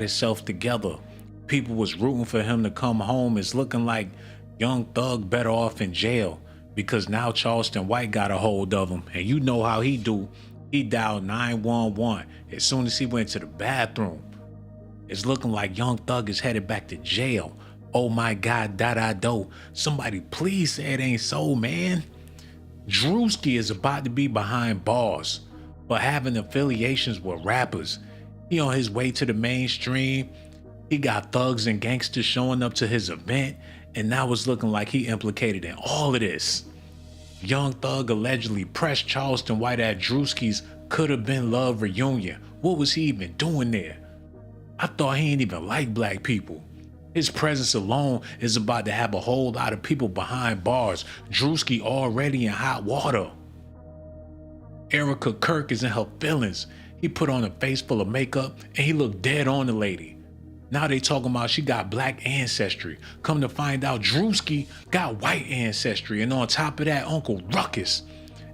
Itself together. People was rooting for him to come home. It's looking like Young Thug better off in jail because now Charleston White got a hold of him. And you know how he do. He dialed 911 as soon as he went to the bathroom. It's looking like Young Thug is headed back to jail. Oh my God, da-da-do. Somebody please say it ain't so, man. Druski is about to be behind bars for having affiliations with rappers. He on his way to the mainstream. He got thugs and gangsters showing up to his event, and now it's looking like he implicated in all of this. Young Thug allegedly pressed Charleston White at Druski's Coulda Been Love reunion. What was he even doing there? I thought he ain't even like black people. His presence alone is about to have a whole lot of people behind bars. Druski already in hot water. Erica Kirk is in her feelings. He put on a face full of makeup and he looked dead on the lady. Now they talking about she got black ancestry. Come to find out Druski got white ancestry. And on top of that, Uncle Ruckus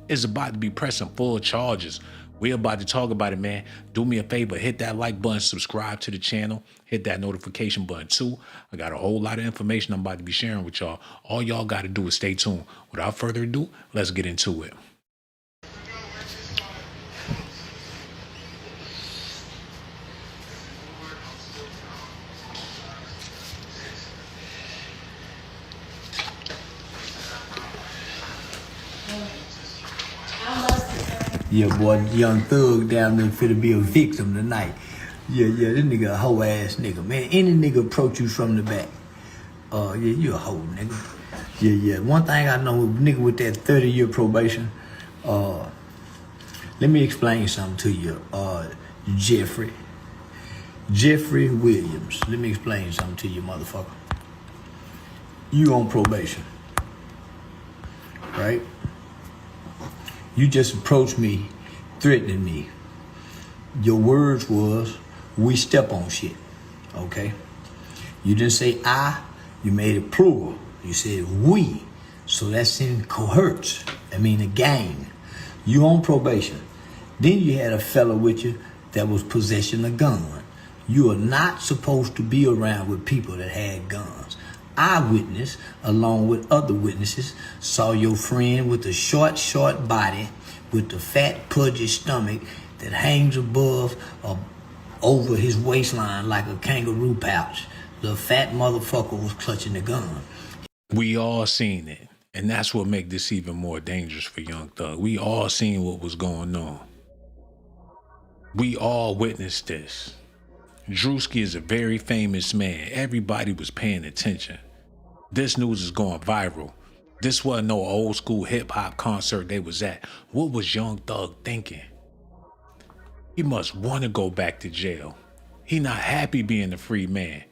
is about to be pressing full charges. We're about to talk about it, man. Do me a favor, hit that like button, subscribe to the channel, hit that notification button too. I got a whole lot of information I'm about to be sharing with y'all. All y'all got to do is stay tuned. Without further ado, let's get into it. Yeah, boy, Young Thug down there finna be a victim tonight. Yeah, this nigga a hoe ass nigga, man. Any nigga approach you from the back, yeah, you a hoe nigga. Yeah. One thing I know, nigga with that 30-year probation, let me explain something to you, Jeffrey Williams. Let me explain something to you, motherfucker. You on probation, right? You just approached me, threatening me. Your words was, we step on shit, okay? You didn't say I, you made it plural. You said we, so that's in cohorts. I mean a gang. You on probation. Then you had a fella with you that was possessing a gun. You are not supposed to be around with people that had guns. Eyewitness, along with other witnesses, saw your friend with the short body with the fat, pudgy stomach that hangs above or over his waistline like a kangaroo pouch. The fat motherfucker was clutching the gun. We all seen it, and that's what make this even more dangerous for Young Thug. We all seen what was going on. We all witnessed this. Druski is a very famous man. Everybody was paying attention. This news is going viral. This wasn't no old school hip hop concert they was at. What was Young Thug thinking? He must want to go back to jail. He not happy being a free man.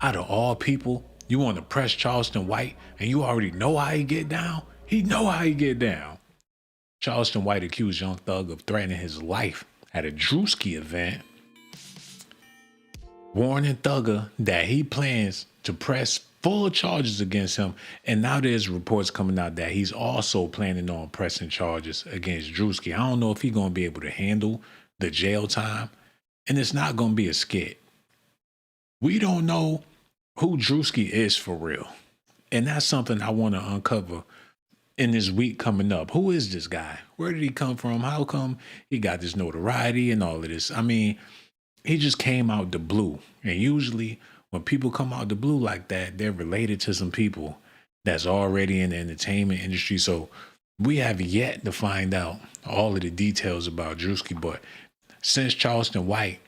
Out of all people, you want to press Charleston White and you already know how he get down? He know how he get down. Charleston White accused Young Thug of threatening his life at a Druski event, warning Thugger that he plans to press full charges against him, and now there's reports coming out that he's also planning on pressing charges against Druski. I don't know if he's going to be able to handle the jail time, and it's not going to be a skit. We don't know who Druski is for real, and that's something I want to uncover in this week coming up. Who is this guy? Where did he come from? How come he got this notoriety and all of this? I mean, he just came out the blue, and usually when people come out the blue like that, they're related to some people that's already in the entertainment industry. So we have yet to find out all of the details about Druski. But since Charleston White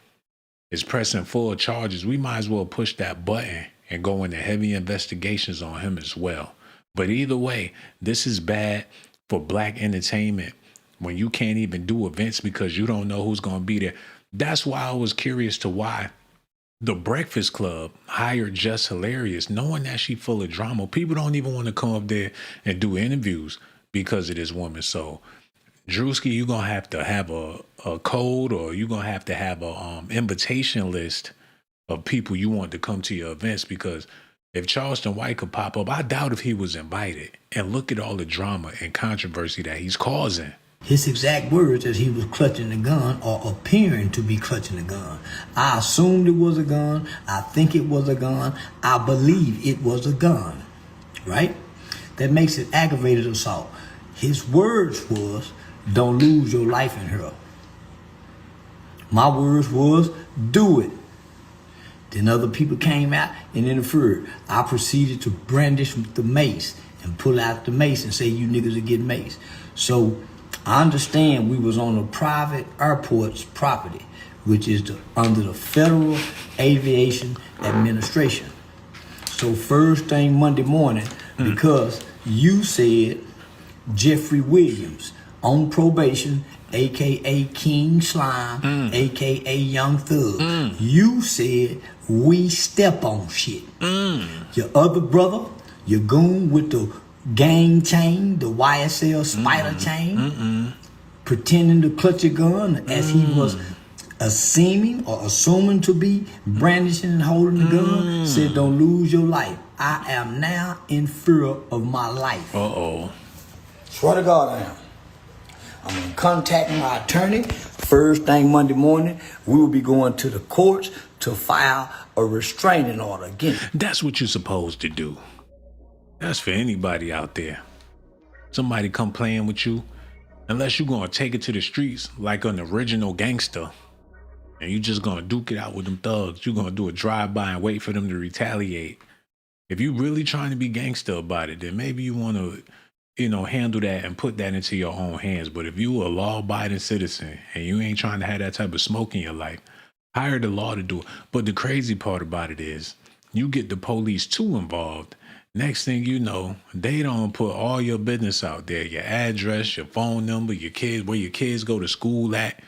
is pressing full charges, we might as well push that button and go into heavy investigations on him as well. But either way, this is bad for black entertainment when you can't even do events because you don't know who's going to be there. That's why I was curious to why The Breakfast Club hired Just Hilarious, knowing that she full of drama. People don't even want to come up there and do interviews because of this woman. So, Druski, you're going to have a code, or you're going to have a invitation list of people you want to come to your events, because if Charleston White could pop up, I doubt if he was invited. And look at all the drama and controversy that he's causing. His exact words as he was clutching the gun or appearing to be clutching the gun. I assumed it was a gun. I think it was a gun. I believe it was a gun. Right? That makes it aggravated assault. His words was, don't lose your life in her. My words was, do it. Then other people came out and interfered. I proceeded to brandish the mace and pull out the mace and say, you niggas are getting mace. So I understand we was on a private airport's property, which is under the Federal Aviation Administration. So first thing Monday morning, because you said Jeffrey Williams on probation, aka King Slime, aka Young Thug. You said we step on shit. Your other brother, your goon with the gang chain, the YSL spider chain, pretending to clutch a gun as he was assuming to be brandishing and holding the gun, said don't lose your life. I am now in fear of my life. Swear to God I am. I'm going to contact my attorney. First thing Monday morning, we will be going to the courts to file a restraining order against him. That's what you're supposed to do. That's for anybody out there. Somebody come playing with you, unless you're going to take it to the streets like an original gangster, and you just going to duke it out with them thugs. You're going to do a drive-by and wait for them to retaliate. If you really trying to be gangster about it, then maybe you want to, handle that and put that into your own hands. But if you a law-abiding citizen and you ain't trying to have that type of smoke in your life, hire the law to do it. But the crazy part about it is you get the police too involved. Next thing you know, they don't put all your business out there, your address, your phone number, your kids, where your kids go to school at,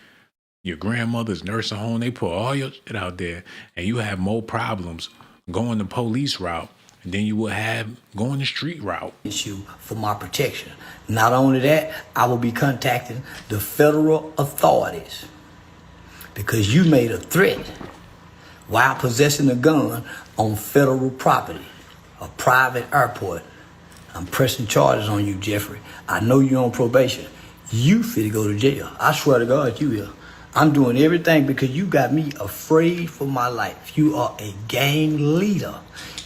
your grandmother's nursing home. They put all your shit out there, and you have more problems going the police route than you would have going the street route. Issue for my protection. Not only that, I will be contacting the federal authorities because you made a threat while possessing a gun on federal property, a private airport. I'm pressing charges on you, Jeffrey. I know you're on probation. You fit to go to jail. I swear to God, you will. I'm doing everything because you got me afraid for my life. You are a gang leader.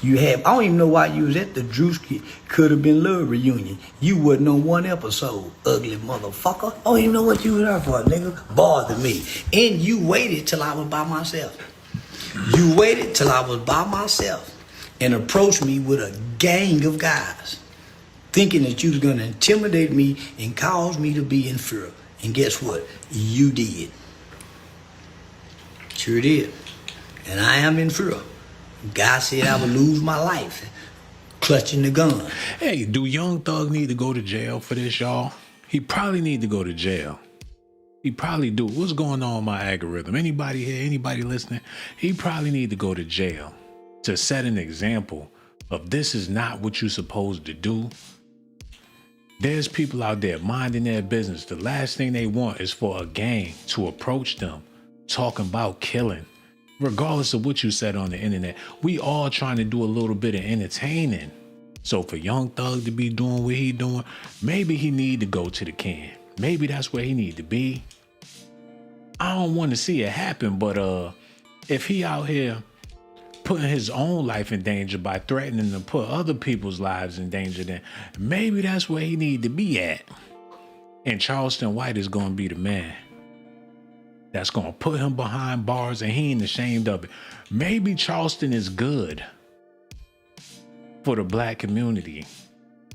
I don't even know why you was at the Druski Could Have Been Love reunion. You wasn't on one episode, ugly motherfucker. I don't even know what you were there for, nigga. Bother me. And you waited till I was by myself. You waited till I was by myself and approached me with a gang of guys, thinking that you was going to intimidate me and cause me to be in fear. And guess what? You did. Sure did. And I am in fear. God said I would lose my life clutching the gun. Hey, do Young Thug need to go to jail for this, y'all? He probably need to go to jail. He probably do. What's going on in my algorithm? Anybody here? Anybody listening? He probably need to go to jail to set an example of this is not what you're supposed to do. There's people out there minding their business. The last thing they want is for a gang to approach them talking about killing. Regardless of what you said on the internet, we all trying to do a little bit of entertaining. So for Young Thug to be doing what he doing, maybe he need to go to the can. Maybe that's where he need to be. I don't want to see it happen, but if he out here putting his own life in danger by threatening to put other people's lives in danger, then maybe that's where he need to be at. And Charleston White is going to be the man that's going to put him behind bars, and he ain't ashamed of it. Maybe Charleston is good for the black community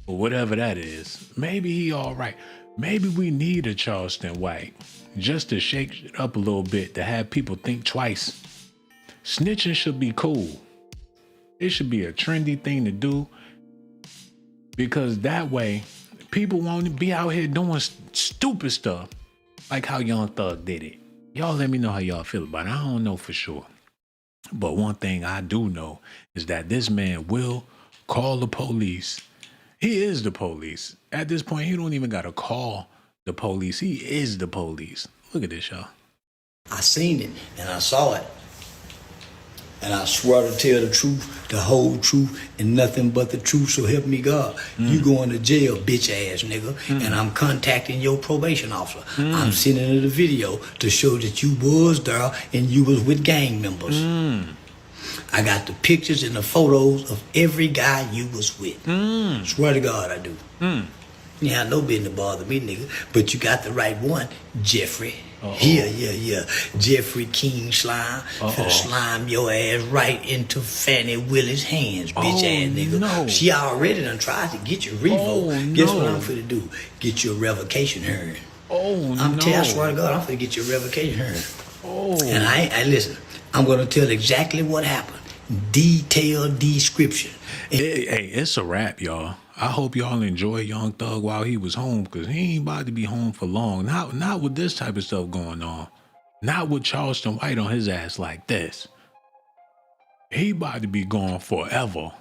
or whatever that is. Maybe he all right. Maybe we need a Charleston White just to shake it up a little bit, to have people think twice. Snitching should be cool. It should be a trendy thing to do, because that way people won't be out here doing stupid stuff like how Young Thug did it. Y'all let me know how y'all feel about it. I don't know for sure. But one thing I do know is that this man will call the police. He is the police. At this point, he don't even got to call the police. He is the police. Look at this, y'all. I seen it and I saw it. And I swear to tell the truth, the whole truth, and nothing but the truth, so help me God. You going to jail, bitch ass nigga. And I'm contacting your probation officer. I'm sending her the video to show that you was there and you was with gang members. I got the pictures and the photos of every guy you was with. Swear to God I do. You have no business to bother me, nigga. But you got the right one, Jeffrey. Yeah. Jeffrey King Slime. Finna slime your ass right into Fannie Willis' hands, bitch ass nigga. No. She already done tried to get you revo. Guess what I'm finna do? Get you a revocation hearing. I swear to God, I'm finna get you a revocation hearing. And I listen, I'm gonna tell exactly what happened. Detailed description. Hey, it's a wrap, y'all. I hope y'all enjoy Young Thug while he was home, because he ain't about to be home for long. Not with this type of stuff going on. Not with Charleston White on his ass like this. He about to be gone forever.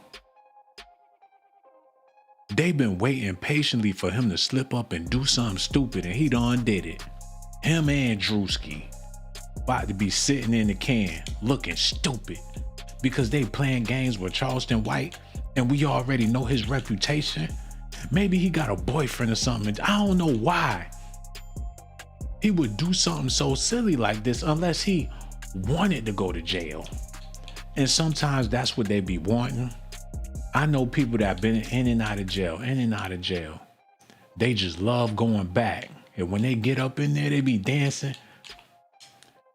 They been waiting patiently for him to slip up and do something stupid, and he done did it. Him and Druski about to be sitting in the can looking stupid because they playing games with Charleston White. And we already know his reputation. Maybe he got a boyfriend or something. I don't know why he would do something so silly like this unless he wanted to go to jail. And sometimes that's what they be wanting. I know people that have been in and out of jail. They just love going back. And when they get up in there, they be dancing.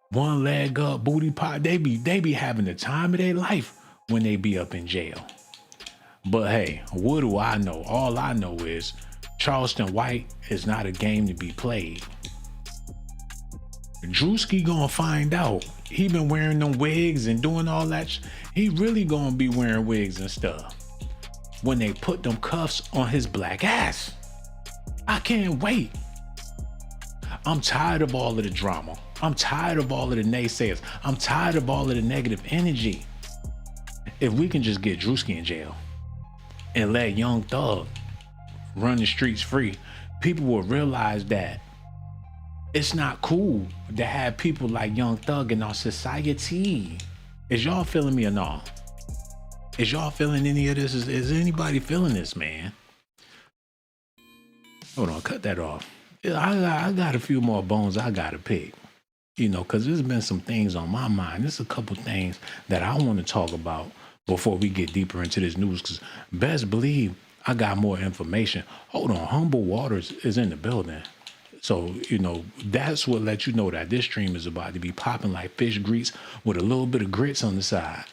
One leg up, booty pop. They be having the time of their life when they be up in jail. But hey, what do I know? All I know is Charleston White is not a game to be played. Druski gonna find out. He been wearing them wigs and doing all that. He really gonna be wearing wigs and stuff when they put them cuffs on his black ass. I can't wait. I'm tired of all of the drama. I'm tired of all of the naysayers. I'm tired of all of the negative energy. If we can just get Druski in jail and let Young Thug run the streets free, people will realize that it's not cool to have people like Young Thug in our society. Is y'all feeling me or not? Is y'all feeling any of this? Is anybody feeling this, man? Hold on, cut that off. I got a few more bones I gotta pick. You know, because there's been some things on my mind. There's a couple things that I want to talk about before we get deeper into this news, because best believe I got more information. Hold on, Humble Waters is in the building. So, you know, that's what lets you know that this stream is about to be popping like fish grease with a little bit of grits on the side.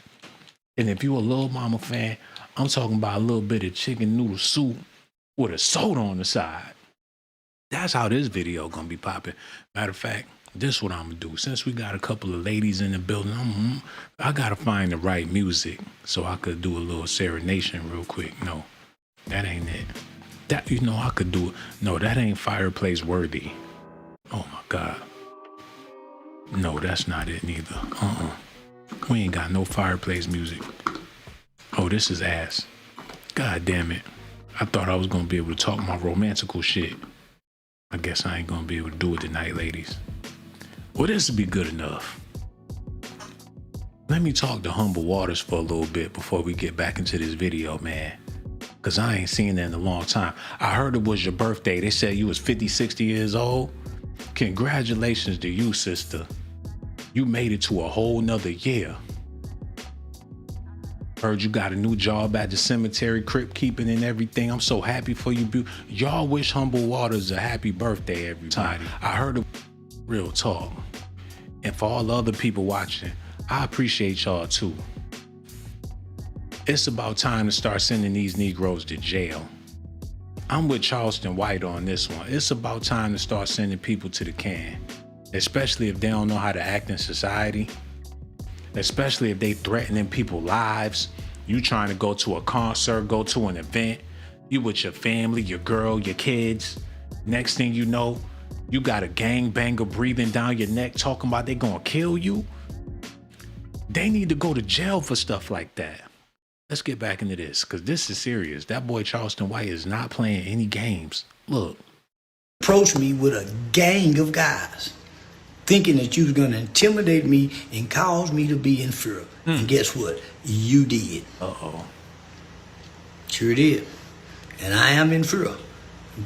And if you're a Lil Mama fan, I'm talking about a little bit of chicken noodle soup with a soda on the side. That's how this video gonna be popping. Matter of fact, this is what I'm gonna do. Since we got a couple of ladies in the building, I gotta find the right music so I could do a little serenation real quick. No, that ain't it. That, you know, I could do it. No, that ain't fireplace worthy. Oh my God. No, that's not it neither. We ain't got no fireplace music. Oh, this is ass. God damn it. I thought I was gonna be able to talk my romantical shit. I guess I ain't gonna be able to do it tonight, ladies. Well, this would be good enough. Let me talk to Humble Waters for a little bit before we get back into this video, man. Because I ain't seen that in a long time. I heard it was your birthday. They said you was 50, 60 years old. Congratulations to you, sister. You made it to a whole nother year. Heard you got a new job at the cemetery, crypt keeping and everything. I'm so happy for you. Y'all wish Humble Waters a happy birthday every time. I heard it. Real talk. And for all the other people watching, I appreciate y'all too. It's about time to start sending these Negroes to jail. I'm with Charleston White on this one. It's about time to start sending people to the can, especially if they don't know how to act in society, especially if they threatening people's lives. You trying to go to a concert, go to an event, you with your family, your girl, your kids. Next thing you know, you got a gangbanger breathing down your neck talking about they gonna kill you. They need to go to jail for stuff like that. Let's get back into this, because this is serious. That boy Charleston White is not playing any games. Look. Approached me with a gang of guys. thinking that you was gonna intimidate me and cause me to be in fear. And guess what? You did. Uh-oh. Sure did. And I am in fear.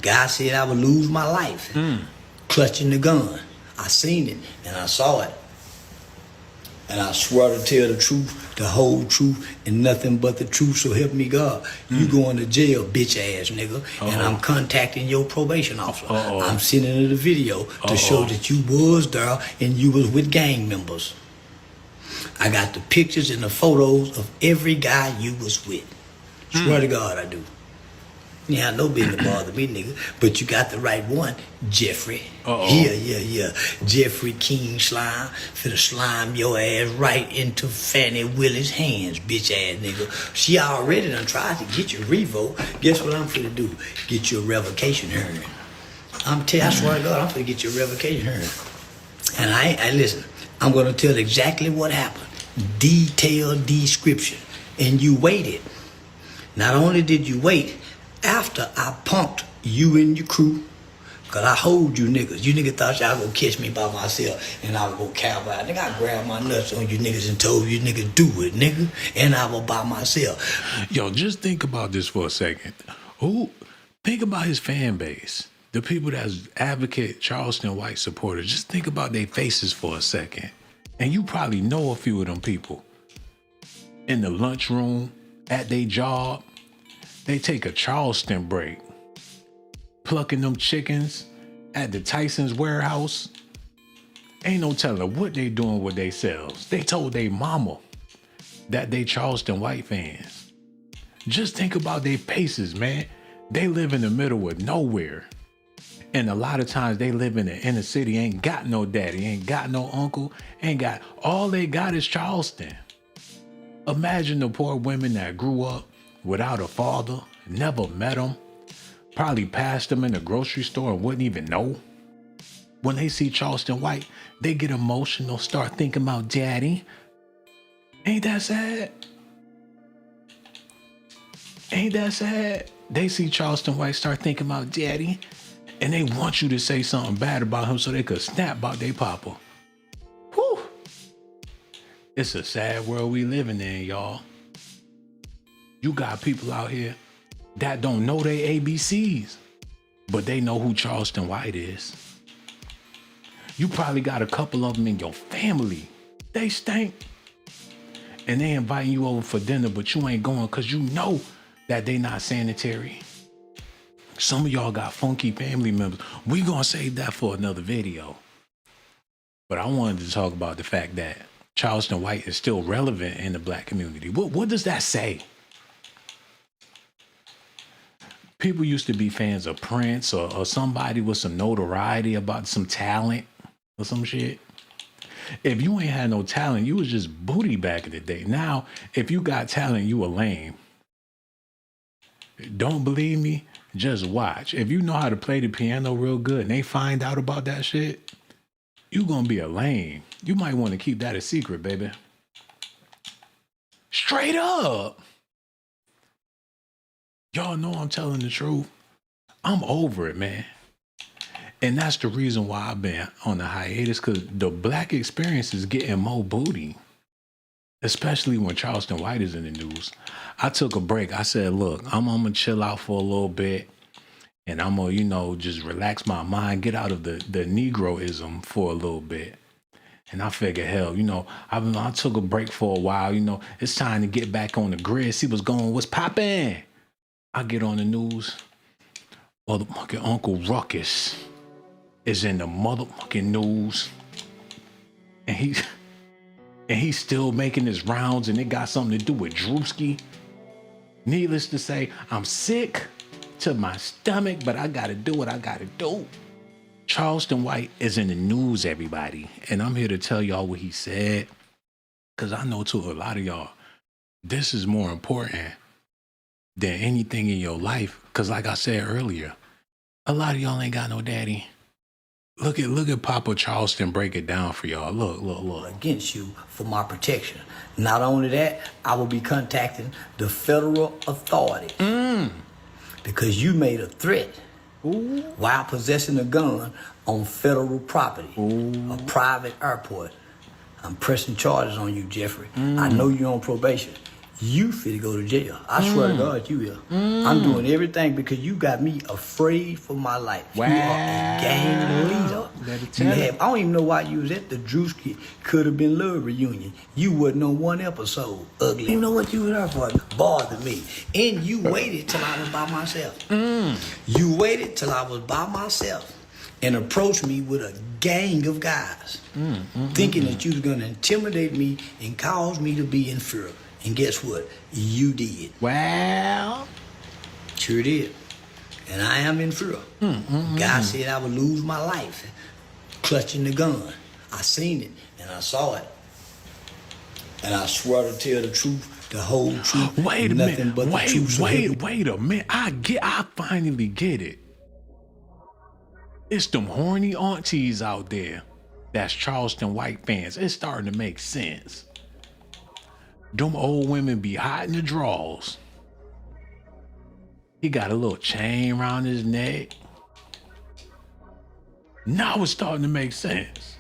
God said I would lose my life. Clutching the gun. I seen it and I saw it. And I swear to tell the truth, the whole truth, and nothing but the truth, so help me God. You going to jail, bitch ass nigga. And I'm contacting your probation officer. I'm sending her the video to show that you was there and you was with gang members. I got the pictures and the photos of every guy you was with. Swear to God I do. Yeah, no business bother me, nigga. But you got the right one, Jeffrey. Yeah. Jeffrey King Slime. Finna slime your ass right into Fannie Willie's hands, bitch ass nigga. She already done tried to get you revoke. Guess what I'm finna do? Get you a revocation hearing. I swear to God, I'm finna get you a revocation hearing. And I listen, I'm gonna tell exactly what happened. Detailed description. And you waited. Not only did you wait, after I punked you and your crew, cause I hold you niggas. You niggas thought y'all gonna catch me by myself and I would go cowboy. I think I grabbed my nuts on you niggas and told you niggas do it, nigga. And I was by myself. Yo, just think about this for a second. Think about his fan base. The people that advocate Charleston White supporters. Just think about their faces for a second. And you probably know a few of them people. In the lunchroom, at their job, they take a Charleston break, plucking them chickens at the Tyson's warehouse. Ain't no telling what they doing with themselves. They told their mama that they Charleston White fans. Just think about their paces, man. They live in the middle of nowhere. And a lot of times they live in the inner city, ain't got no daddy, ain't got no uncle, all they got is Charleston. Imagine the poor women that grew up without a father, never met him, probably passed him in the grocery store and wouldn't even know. When they see Charleston White, they get emotional, start thinking about daddy. Ain't that sad? Ain't that sad? They see Charleston White, start thinking about daddy, and they want you to say something bad about him so they could snap about their papa. Whew. It's a sad world we living in, y'all. You got people out here that don't know their ABCs, but they know who Charleston White is. You probably got a couple of them in your family. They stink. And they inviting you over for dinner, but you ain't going because you know that they not sanitary. Some of y'all got funky family members. We gonna save that for another video. But I wanted to talk about the fact that Charleston White is still relevant in the black community. What does that say? People used to be fans of Prince or somebody with some notoriety about some talent or some shit. If you ain't had no talent, you was just booty back in the day. Now, if you got talent, you a lame. Don't believe me? Just watch. If you know how to play the piano real good and they find out about that shit, you gonna be a lame. You might want to keep that a secret, baby. Straight up. Y'all know I'm telling the truth. I'm over it, man. And that's the reason why I've been on the hiatus, because the black experience is getting more booty, especially when Charleston White is in the news. I took a break. I said, look, I'm going to chill out for a little bit, and I'm going to, just relax my mind, get out of the Negroism for a little bit. And I figured, hell, I took a break for a while. It's time to get back on the grid, see what's popping. I get on the news. Motherfucking Uncle Ruckus is in the motherfucking news. And he's still making his rounds, and it got something to do with Druski. Needless to say, I'm sick to my stomach, but I gotta do what I gotta do. Charleston White is in the news, everybody. And I'm here to tell y'all what he said. Because I know to a lot of y'all, this is more important than anything in your life. Because like I said earlier, a lot of y'all ain't got no daddy. Look at Papa Charleston break it down for y'all. Look. Against you for my protection. Not only that, I will be contacting the federal authorities. Because you made a threat Ooh. while possessing a gun on federal property, a private airport. I'm pressing charges on you, Jeffrey. I know you're on probation. You finna go to jail. I swear to God, you will. I'm doing everything because you got me afraid for my life. Wow. You are a gang leader. I don't even know why you was at the Druski Could Have Been Love reunion. You wasn't on one episode, ugly. You know what you were there for? Bother me. And you waited till I was by myself. You waited till I was by myself and approached me with a gang of guys, thinking that you was gonna intimidate me and cause me to be in fear. And guess what? You did. Well, sure did. And I am in fear. God said I would lose my life clutching the gun. I seen it and I saw it. And I swear to tell the truth, the whole truth. Wait a minute. Wait a minute. I finally get it. It's them horny aunties out there that's Charleston White fans. It's starting to make sense. Them old women be hot in the drawers. He got a little chain around his neck. Now it's starting to make sense.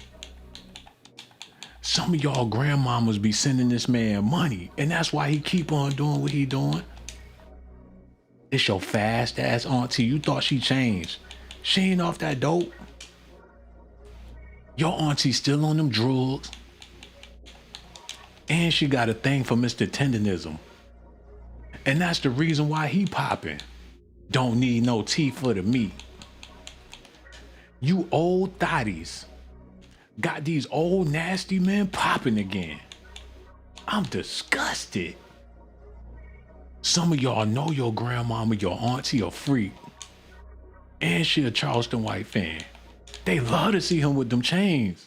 Some of y'all grandmamas be sending this man money, and that's why he keep on doing what he doing. It's your fast ass auntie. You thought she changed. She ain't off that dope. Your auntie still on them drugs. And she got a thing for Mr. Tenderism. And that's the reason why he popping. Don't need no teeth for the meat. You old thotties got these old nasty men popping again. I'm disgusted. Some of y'all know your grandmama, your auntie a freak. And she a Charleston White fan. They love to see him with them chains.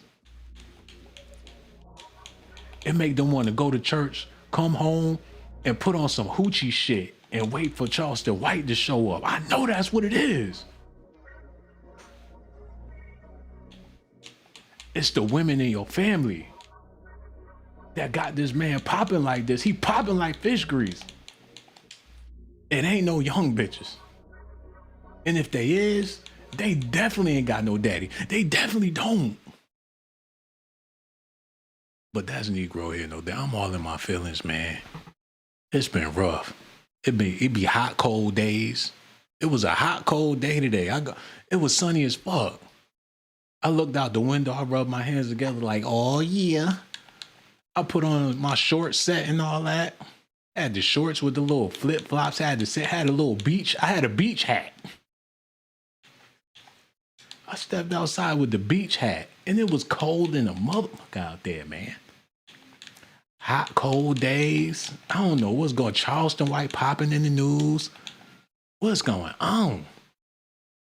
It make them want to go to church, come home, and put on some hoochie shit and wait for Charleston White to show up. I know that's what it is. It's the women in your family that got this man popping like this. He popping like fish grease. It ain't no young bitches. And if they is, they definitely ain't got no daddy. They definitely don't. But that's Negro here, no doubt. I'm all in my feelings, man. It's been rough. It be hot, cold days. It was a hot, cold day today. It was sunny as fuck. I looked out the window. I rubbed my hands together like, oh yeah. I put on my short set and all that. I had the shorts with the little flip flops. I had a little beach. I had a beach hat. I stepped outside with the beach hat, and it was cold in the motherfucker out there, man. Hot, cold days. I don't know what's going on. Charleston White popping in the news. What's going on?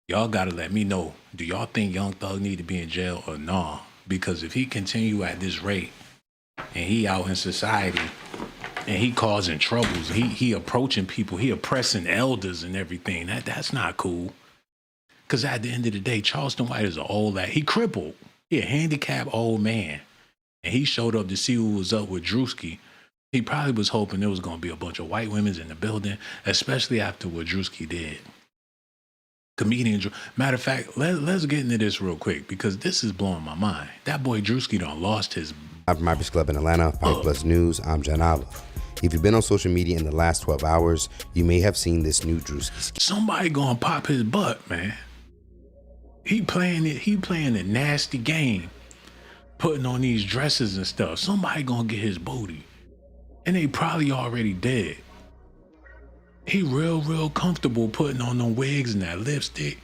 Y'all gotta let me know. Do y'all think Young Thug need to be in jail or nah? Because if he continue at this rate, and he out in society, and he causing troubles, he approaching people, he oppressing elders and everything, that's not cool. Because at the end of the day, Charleston White is an old lad. He crippled. He a handicapped old man. And he showed up to see what was up with Druski. He probably was hoping there was going to be a bunch of white women in the building, especially after what Druski did. Comedian, matter of fact, let's get into this real quick because this is blowing my mind. That boy Druski done lost his... I'm from Breakfast Club in Atlanta, Pike Plus News, I'm John Olive. If you've been on social media in the last 12 hours, you may have seen this new Druski. Somebody gonna pop his butt, man. He playing a nasty game, putting on these dresses and stuff. Somebody gonna get his booty. And they probably already did. He real comfortable putting on them wigs and that lipstick.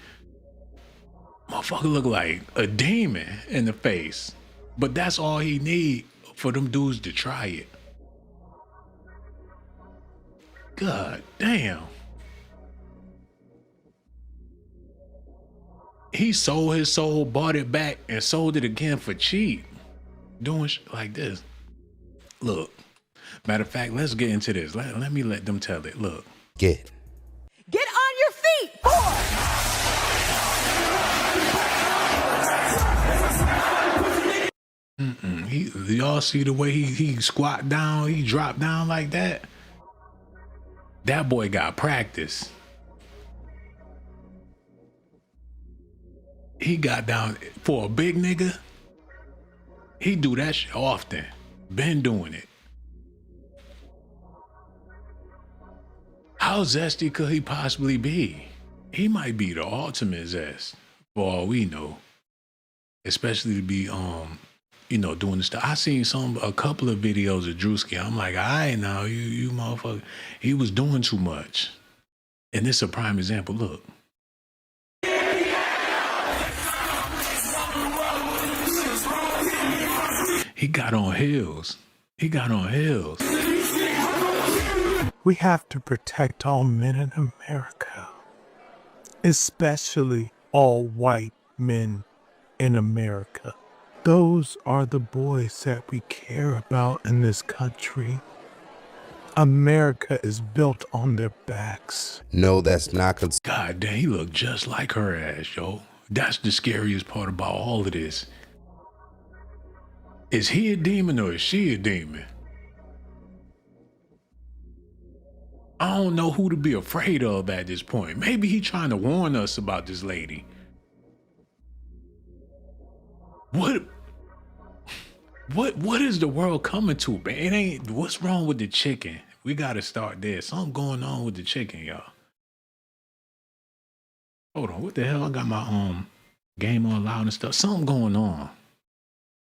Motherfucker look like a demon in the face. But that's all he need for them dudes to try it. God damn. He sold his soul, bought it back, and sold it again for cheap. Doing shit like this. Look, matter of fact, let's get into this. Let me let them tell it. Look. Get on your feet, boy! Y'all see the way he squat down, he dropped down like that? That boy got practice. He got down for a big nigga. He do that shit often. Been doing it. How zesty could he possibly be? He might be the ultimate zest, for all we know. Especially to be doing this stuff. I seen a couple of videos of Druski. I'm like, all right now, you motherfucker. He was doing too much. And this is a prime example. Look. He got on heels. He got on heels. We have to protect all men in America, especially all white men in America. Those are the boys that we care about in this country. America is built on their backs. No, that's not God damn, he look just like her ass, yo. That's the scariest part about all of this. Is he a demon or is she a demon? I don't know who to be afraid of at this point. Maybe he trying to warn us about this lady. What is the world coming to, man? It ain't, what's wrong with the chicken? We gotta start there. Something going on with the chicken, y'all. Hold on, what the hell? I got my game on loud and stuff. Something going on.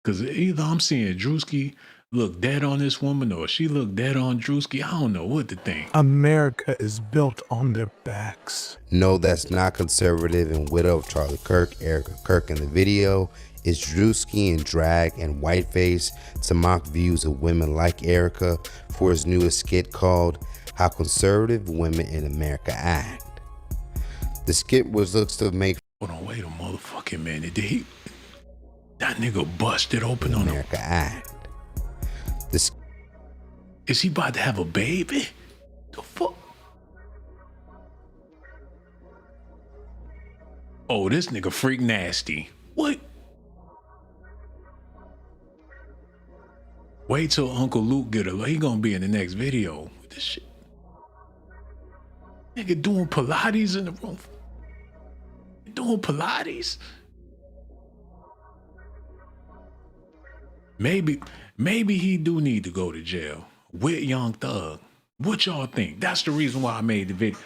Cause either I'm seeing Druski look dead on this woman or she look dead on Druski. I don't know what to think. America is built on their backs. No, that's not conservative and widow of Charlie Kirk, Erica Kirk in the video. Is Druski in drag and whiteface to mock views of women like Erica for his newest skit called How Conservative Women in America Act. The skit was looks to make Hold on, wait a motherfucking minute. Did he? That nigga busted open on America Act. Is he about to have a baby? The fuck? Oh, this nigga freak nasty. What? Wait till Uncle Luke get a. He gonna be in the next video. This shit. Nigga doing Pilates in the room. Doing Pilates. Maybe he do need to go to jail with Young Thug. What y'all think? That's the reason why I made the video.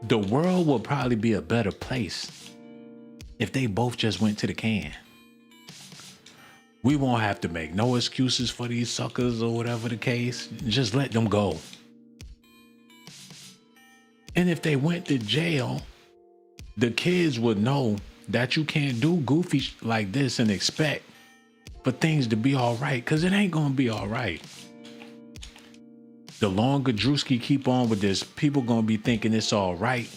The world will probably be a better place if they both just went to the can. We won't have to make no excuses for these suckers or whatever the case. Just let them go. And if they went to jail, the kids would know that you can't do goofy like this and expect for things to be all right, because it ain't gonna be all right. The longer Druski keep on with this, people gonna be thinking it's all right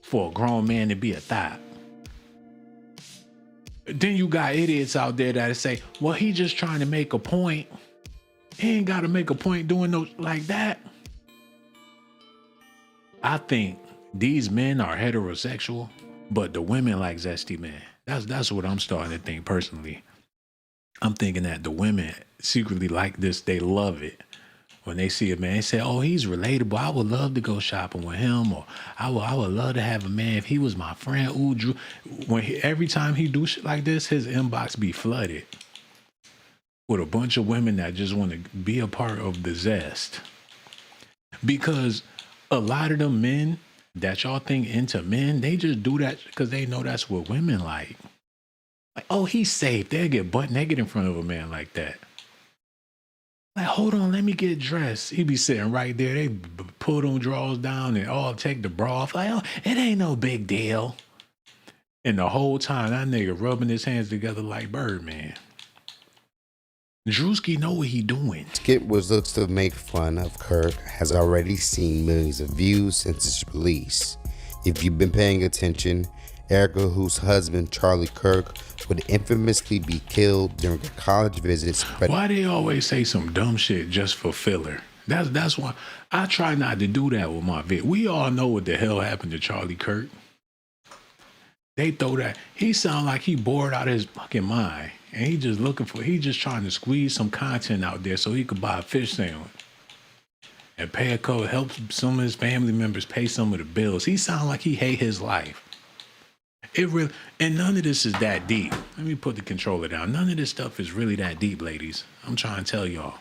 for a grown man to be a thot. Then you got idiots out there that say, well, he just trying to make a point. He ain't gotta make a point doing no like that. I think these men are heterosexual, but the women like zesty men. That's what I'm starting to think personally. I'm thinking that the women secretly like this. They love it. When they see a man, they say, oh, he's relatable. I would love to go shopping with him. Or I would love to have a man if he was my friend. Ooh, Drew. Every time he do shit like this, his inbox be flooded with a bunch of women that just want to be a part of the zest. Because a lot of them men that y'all think into men, they just do that because they know that's what women like. Like, oh, he's safe. They'll get butt naked in front of a man like that. Like, hold on, let me get dressed. He be sitting right there. They pull them drawers down and all take the bra off. Like, oh, it ain't no big deal. And the whole time, that nigga rubbing his hands together like Birdman. Druski know what he doing. Skit was looks to make fun of Kirk has already seen millions of views since its release. If you've been paying attention, Erica, whose husband Charlie Kirk would infamously be killed during a college visit. Why they always say some dumb shit just for filler? That's why I try not to do that with my vid. We all know what the hell happened to Charlie Kirk. They throw that. He sound like he bored out of his fucking mind. And he just trying to squeeze some content out there so he could buy a fish sandwich. And pay a couple, help some of his family members pay some of the bills. He sound like he hate his life. It really, and none of this is that deep. Let me put the controller down. None of this stuff is really that deep, ladies. I'm trying to tell y'all.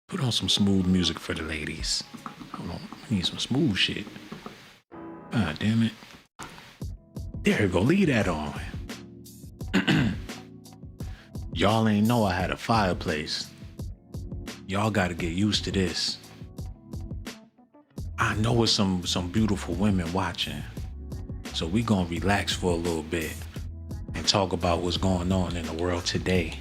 Put on some smooth music for the ladies. Hold on, I need some smooth shit. God damn it. There you go, leave that on. Y'all ain't know I had a fireplace. Y'all gotta get used to this. I know it's some beautiful women watching. So we gonna relax for a little bit and talk about what's going on in the world today.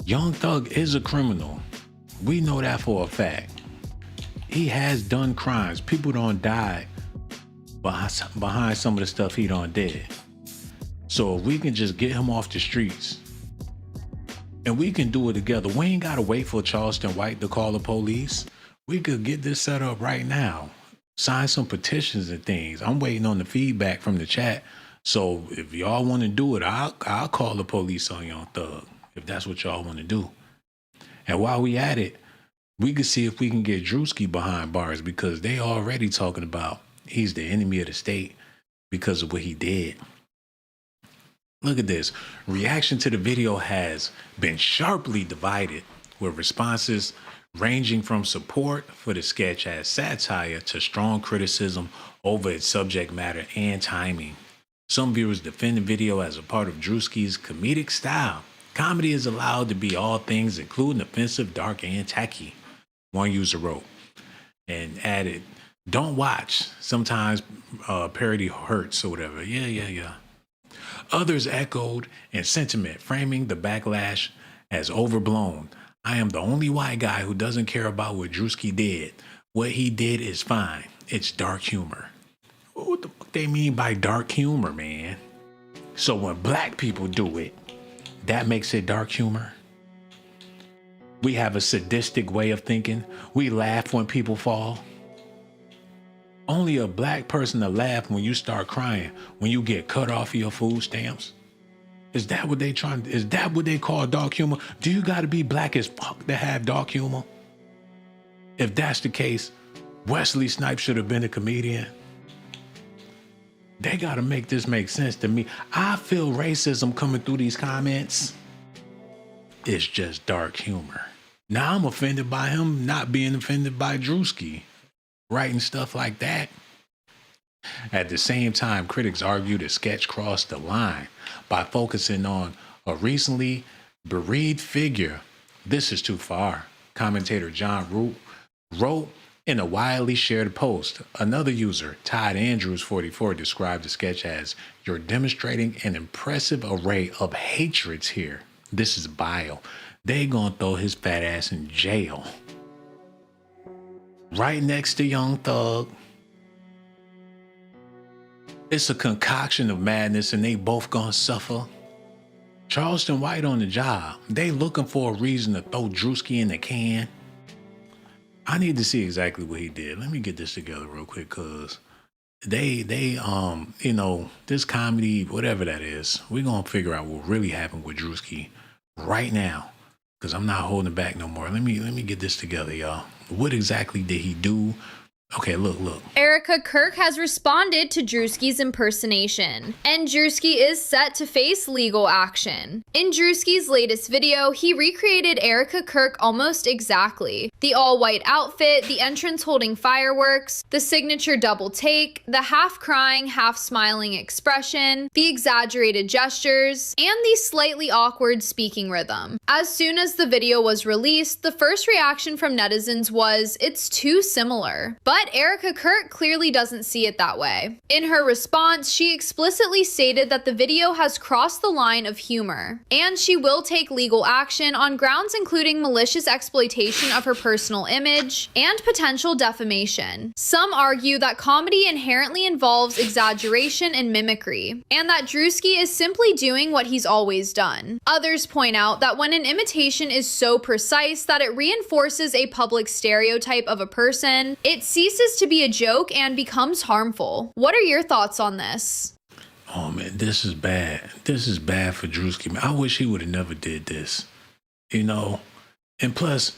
Young Thug is a criminal. We know that for a fact. He has done crimes. People done died behind some of the stuff he done did. So if we can just get him off the streets and we can do it together, we ain't gotta wait for Charleston White to call the police. We could get this set up right now. Sign some petitions and things. I'm waiting on the feedback from the chat. So if y'all want to do it, I'll call the police on Young Thug if that's what y'all want to do. And while we at it, we could see if we can get Druski behind bars because they already talking about he's the enemy of the state because of what he did. Look at this. Reaction to the video has been sharply divided with responses ranging from support for the sketch as satire to strong criticism over its subject matter and timing. Some viewers defend the video as a part of Druski's comedic style. Comedy is allowed to be all things, including offensive, dark, and tacky, one user wrote, and added, don't watch. Sometimes parody hurts or whatever. Yeah. Others echoed in sentiment, framing the backlash as overblown. I am the only white guy who doesn't care about what Druski did. What he did is fine. It's dark humor. What the fuck they mean by dark humor, man? So when black people do it, that makes it dark humor? We have a sadistic way of thinking. We laugh when people fall. Only a black person to laugh when you start crying, when you get cut off of your food stamps. Is that what they call dark humor? Do you gotta be black as fuck to have dark humor? If that's the case, Wesley Snipes should have been a comedian. They gotta make this make sense to me. I feel racism coming through these comments. It's just dark humor. Now I'm offended by him not being offended by Druski writing stuff like that. At the same time, critics argue the sketch crossed the line by focusing on a recently bereaved figure. This is too far, commentator John Root wrote in a widely shared post. Another user, Todd Andrews 44, described the sketch as, you're demonstrating an impressive array of hatreds here. This is bile. They gonna throw his fat ass in jail. Right next to Young Thug. It's a concoction of madness and they both gonna suffer. Charleston White on the job. They looking for a reason to throw Druski in the can. I need to see exactly what he did. Let me get this together real quick, cause they this comedy, whatever that is, we're gonna figure out what really happened with Druski right now. Cause I'm not holding back no more. Let me get this together, y'all. What exactly did he do? Okay, look. Erica Kirk has responded to Druski's impersonation, and Druski is set to face legal action. In Druski's latest video, he recreated Erica Kirk almost exactly. The all-white outfit, the entrance holding fireworks, the signature double take, the half-crying, half-smiling expression, the exaggerated gestures, and the slightly awkward speaking rhythm. As soon as the video was released, the first reaction from netizens was, it's too similar. But Erica Kirk clearly doesn't see it that way. In her response, she explicitly stated that the video has crossed the line of humor, and she will take legal action on grounds including malicious exploitation of her personal image and potential defamation. Some argue that comedy inherently involves exaggeration and mimicry, and that Druski is simply doing what he's always done. Others point out that when an imitation is so precise that it reinforces a public stereotype of a person, it ceases to be a joke and becomes harmful. What are your thoughts on this? Oh man, this is bad. This is bad for Druski. I wish he would have never did this. And plus,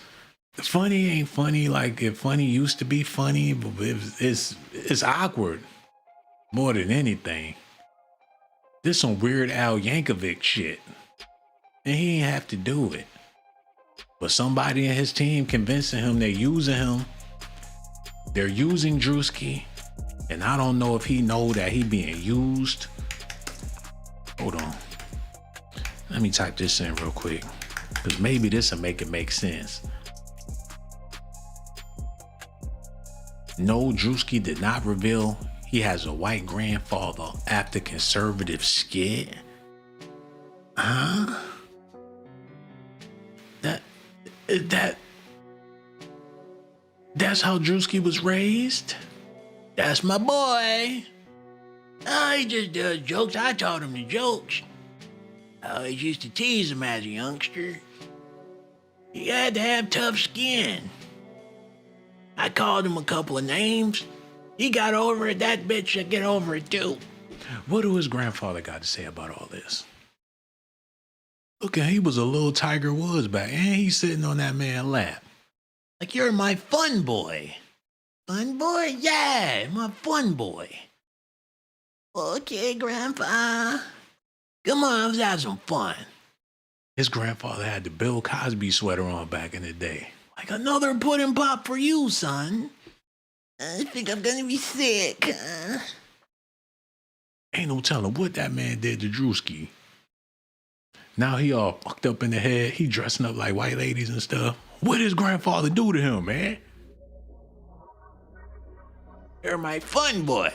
funny ain't funny like if funny used to be funny, but it's awkward. More than anything, this some Weird Al Yankovic shit. And he ain't have to do it. But somebody in his team convincing him they're using him. They're using Druski. And I don't know if he know that he being used. Hold on. Let me type this in real quick. Because maybe this will make it make sense. No, Druski did not reveal he has a white grandfather after conservative skit. Huh? That's how Druski was raised? That's my boy. Oh, he just does jokes. I taught him the jokes. I always used to tease him as a youngster. He had to have tough skin. I called him a couple of names. He got over it. That bitch should get over it too. What do his grandfather got to say about all this? Look, he was a little Tiger Woods back, and he's sitting on that man's lap. Like, you're my fun boy. Fun boy? Yeah, my fun boy. Okay, Grandpa. Come on, let's have some fun. His grandfather had the Bill Cosby sweater on back in the day. Like, another pudding pop for you, son. I think I'm gonna be sick. Ain't no telling what that man did to Druski. Now he all fucked up in the head. He dressing up like white ladies and stuff. What did his grandfather do to him, man? You're my fun boy.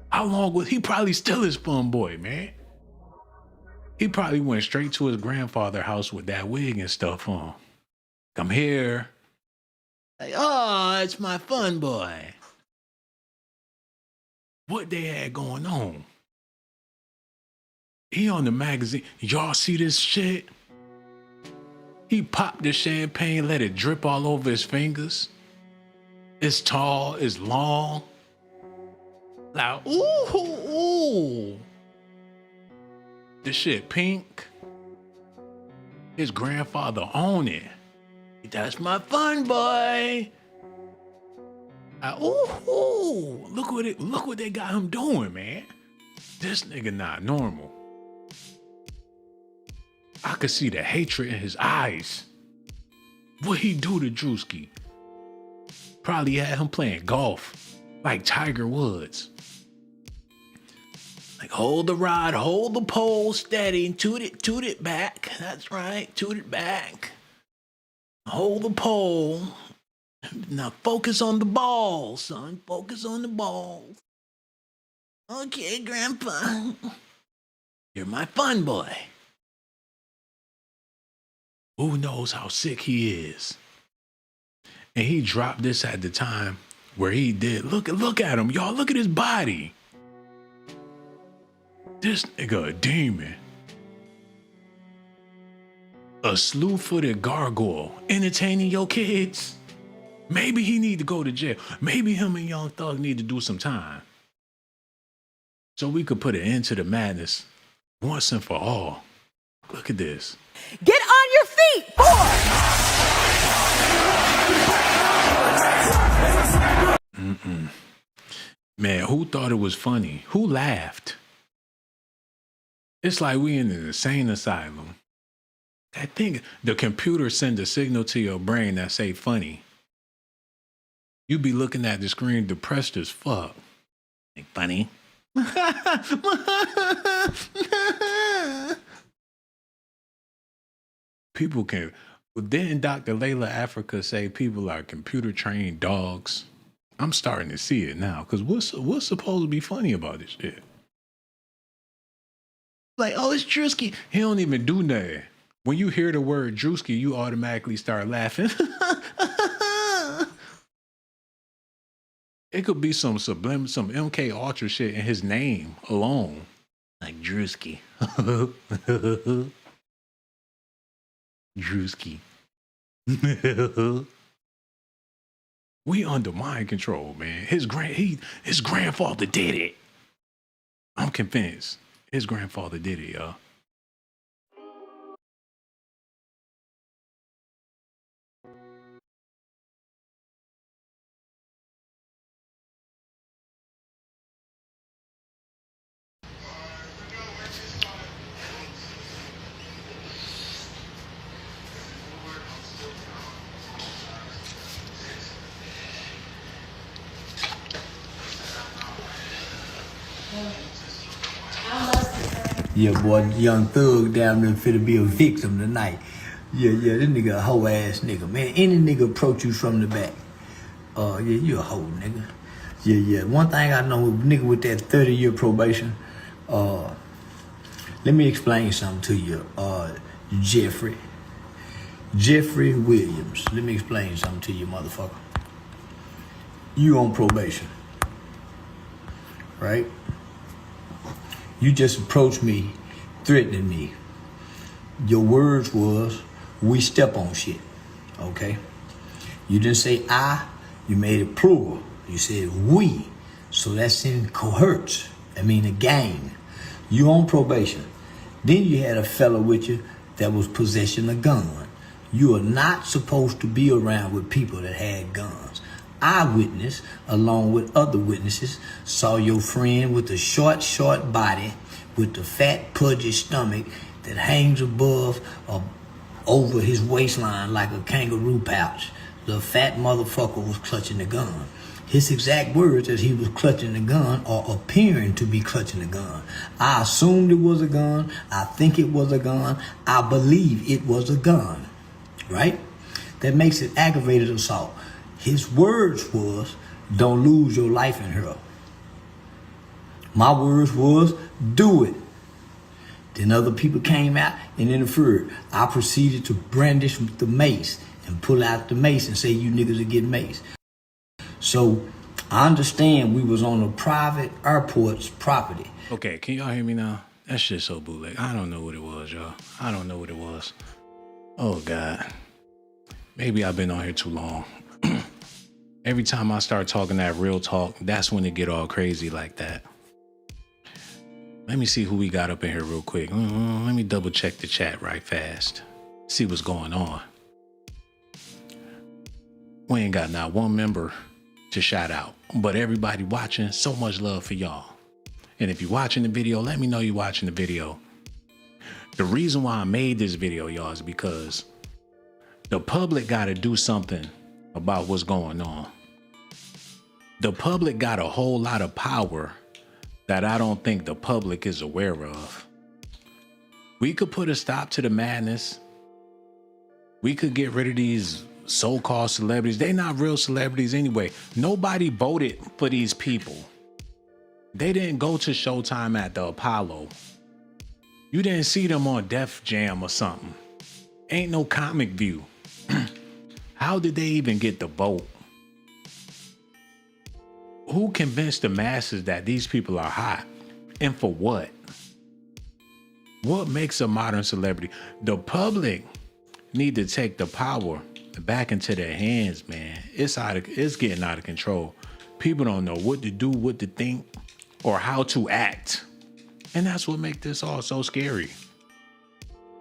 How long was he? Probably still his fun boy, man. He probably went straight to his grandfather's house with that wig and stuff on. Come here. Like, oh, it's my fun boy. What they had going on? He on the magazine. Y'all see this shit? He popped the champagne, let it drip all over his fingers. It's tall, it's long. Like, ooh, ooh. This shit pink. His grandfather owned it. That's my fun boy. Ooh, ooh. Look what they got him doing, man. This nigga not normal. I could see the hatred in his eyes. What he do to Druski? Probably had him playing golf like Tiger Woods. Like, hold the rod, hold the pole steady, and toot it back. That's right, toot it back. Hold the pole. Now focus on the ball, son. Focus on the ball. Okay, Grandpa. You're my fun boy. Who knows how sick he is? And he dropped this at the time where he did. Look at him, y'all. Look at his body. This nigga a demon. A slew-footed gargoyle entertaining your kids. Maybe he need to go to jail. Maybe him and Young Thug need to do some time. So we could put an end to the madness once and for all. Look at this. Get on your feet, boy! Man, who thought it was funny? Who laughed? It's like we in an insane asylum. That thing, the computer sends a signal to your brain that say funny. You be looking at the screen depressed as fuck. Like, funny? People can. Didn't Dr. Layla Africa say people are computer trained dogs? I'm starting to see it now. Cause what's supposed to be funny about this shit? Like, oh, it's Druski. He don't even do nothing. When you hear the word Druski, you automatically start laughing. It could be some sublime, some MK Ultra shit in his name alone. Like Druski. Druski. We under mind control, man. His grandfather did it. I'm convinced. His grandfather did it, y'all. Yeah, boy, young thug down there finna be a victim tonight. Yeah, this nigga a hoe ass nigga, man. Any nigga approach you from the back. Yeah, you a hoe nigga. Yeah. One thing I know, nigga with that 30-year probation, let me explain something to you, Jeffrey Williams. Let me explain something to you, motherfucker. You on probation, right? You just approached me, threatening me. Your words was, we step on shit, okay? You didn't say I, you made it plural. You said we, so that's in cohorts. I mean a gang. You on probation. Then you had a fella with you that was possessing a gun. You are not supposed to be around with people that had guns. Eyewitness, along with other witnesses, saw your friend with the short body, with the fat, pudgy stomach that hangs above or over his waistline like a kangaroo pouch. The fat motherfucker was clutching the gun. His exact words as he was clutching the gun or appearing to be clutching the gun. I assumed it was a gun. I think it was a gun. I believe it was a gun, right? That makes it aggravated assault. His words was, don't lose your life in her. My words was, do it. Then other people came out and interfered. I proceeded to brandish the mace and pull out the mace and say, you niggas are getting maced. So I understand we was on a private airport's property. Okay, can y'all hear me now? That shit's so bootleg. I don't know what it was, y'all. I don't know what it was. Oh, God. Maybe I've been on here too long. Every time I start talking that real talk, that's when it get all crazy like that. Let me see who we got up in here real quick. Let me double check the chat right fast. See what's going on. We ain't got not one member to shout out, but everybody watching, so much love for y'all. And if you're watching the video, let me know you're watching the video. The reason why I made this video, y'all, is because the public got to do something about what's going on. The public got a whole lot of power that I don't think the public is aware of. We could put a stop to the madness. We could get rid of these so-called celebrities. They're not real celebrities anyway. Nobody voted for these people. They didn't go to Showtime at the Apollo. You didn't see them on Def Jam or something. Ain't no Comic View. How did they even get the vote? Who convinced the masses that these people are hot? And for what? What makes a modern celebrity? The public need to take the power back into their hands, man. It's getting out of control. People don't know what to do, what to think, or how to act. And that's what makes this all so scary.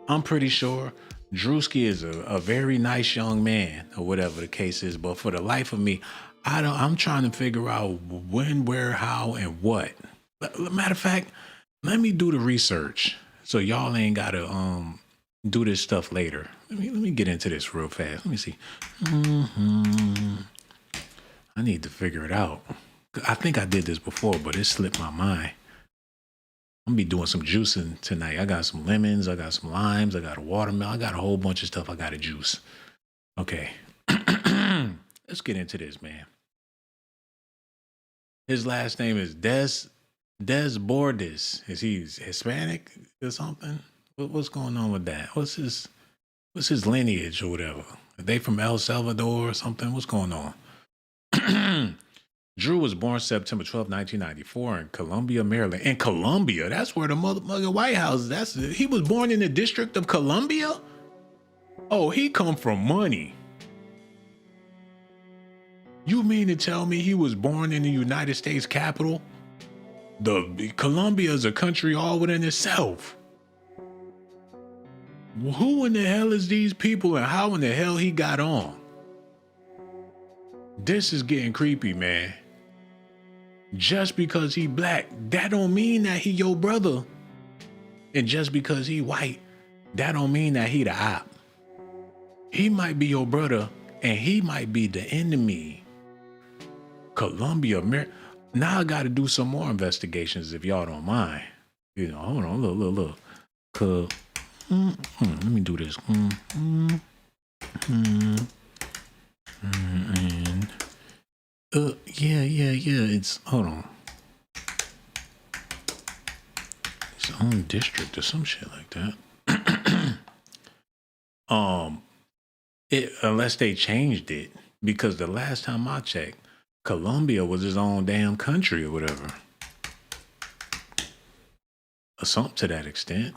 I'm pretty sure Druski is a very nice young man, or whatever the case is, but for the life of me, I'm trying to figure out when, where, how, and what. Matter of fact, let me do the research so y'all ain't gotta do this stuff later. Let me get into this real fast. Let me see. I need to figure it out. I think I did this before, but it slipped my mind. I'm gonna be doing some juicing tonight. I got some lemons, I got some limes, I got a watermelon, I got a whole bunch of stuff I gotta juice. Okay. Let's get into this, man. His last name is Des Bordes. Is he Hispanic or something? What's going on with that? What's his lineage or whatever? Are they from El Salvador or something? What's going on? Drew was born September 12, 1994 in Columbia, Maryland. In Columbia? That's where the motherfucking White House is. He was born in the District of Columbia? Oh, he come from money. You mean to tell me he was born in the United States Capitol? Colombia is a country all within itself. Who in the hell is these people and how in the hell he got on? This is getting creepy, man. Just because he black, that don't mean that he your brother. And just because he white, that don't mean that he the op. He might be your brother and he might be the enemy. Columbia, now I got to do some more investigations if y'all don't mind. You know, hold on, look. Let me do this. And yeah. It's hold on. Its own district or some shit like that. Unless they changed it, because the last time I checked, Colombia was his own damn country or whatever. Or something to that extent.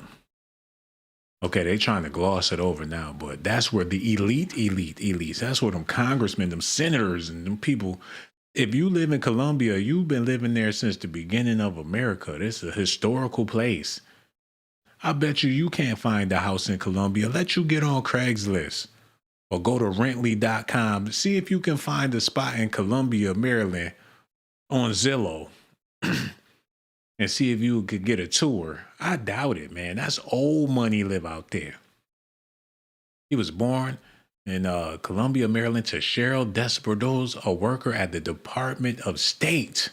Okay, they trying to gloss it over now, but that's where the elites, that's where them congressmen, them senators, and them people, if you live in Colombia, you've been living there since the beginning of America. This is a historical place. I bet you can't find a house in Colombia. Let you get on Craigslist or go to rently.com. See if you can find a spot in Columbia, Maryland on Zillow and see if you could get a tour. I doubt it, man. That's old money live out there. He was born in Columbia, Maryland to Cheryl Desbordos, a worker at the Department of State.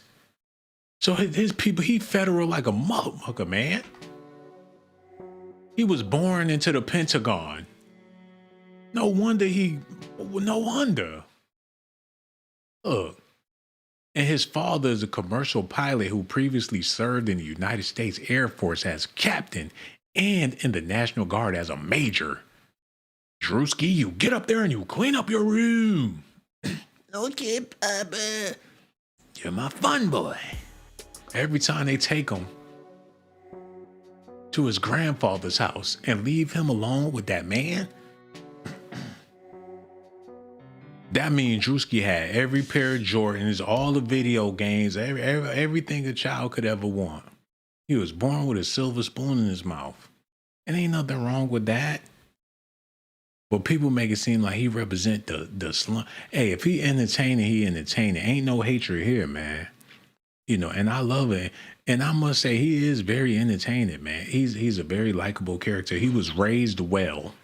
So his people, he federal like a motherfucker, man. He was born into the Pentagon. No wonder. Look. And his father is a commercial pilot who previously served in the United States Air Force as captain and in the National Guard as a major. Druski, you get up there and you clean up your room. Okay, Papa. You're my fun boy. Every time they take him to his grandfather's house and leave him alone with that man, that means Druski had every pair of Jordans, all the video games, everything a child could ever want. He was born with a silver spoon in his mouth. And ain't nothing wrong with that. But people make it seem like he represent the slum. Hey, if he entertaining, he entertaining. Ain't no hatred here, man. You know, and I love it. And I must say, he is very entertaining, man. He's a very likable character. He was raised well.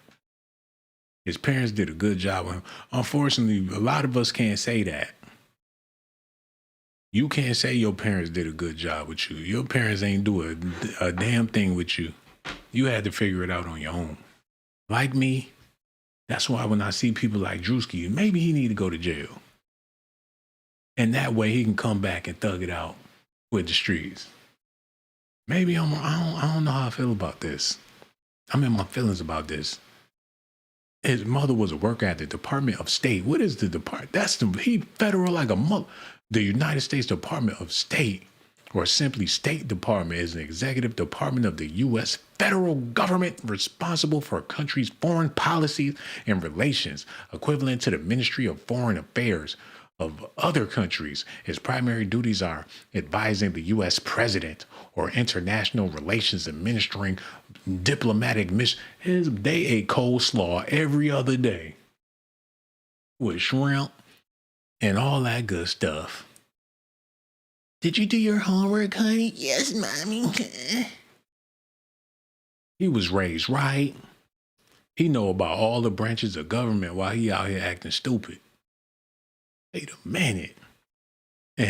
His parents did a good job with him. Unfortunately, a lot of us can't say that. You can't say your parents did a good job with you. Your parents ain't do a damn thing with you. You had to figure it out on your own. Like me, that's why when I see people like Druski, maybe he need to go to jail. And that way he can come back and thug it out with the streets. Maybe I don't know how I feel about this. I'm in my feelings about this. His mother was a worker at the Department of State. What is the department? He federal like a mother. The United States Department of State, or simply State Department, is an executive department of the U.S. federal government responsible for a country's foreign policies and relations, equivalent to the Ministry of Foreign Affairs of other countries. His primary duties are advising the U.S. president or international relations, administering diplomatic missions. They ate coleslaw every other day with shrimp and all that good stuff. Did you do your homework, honey? Yes, mommy. He was raised right. He know about all the branches of government while he out here acting stupid. Wait a minute. How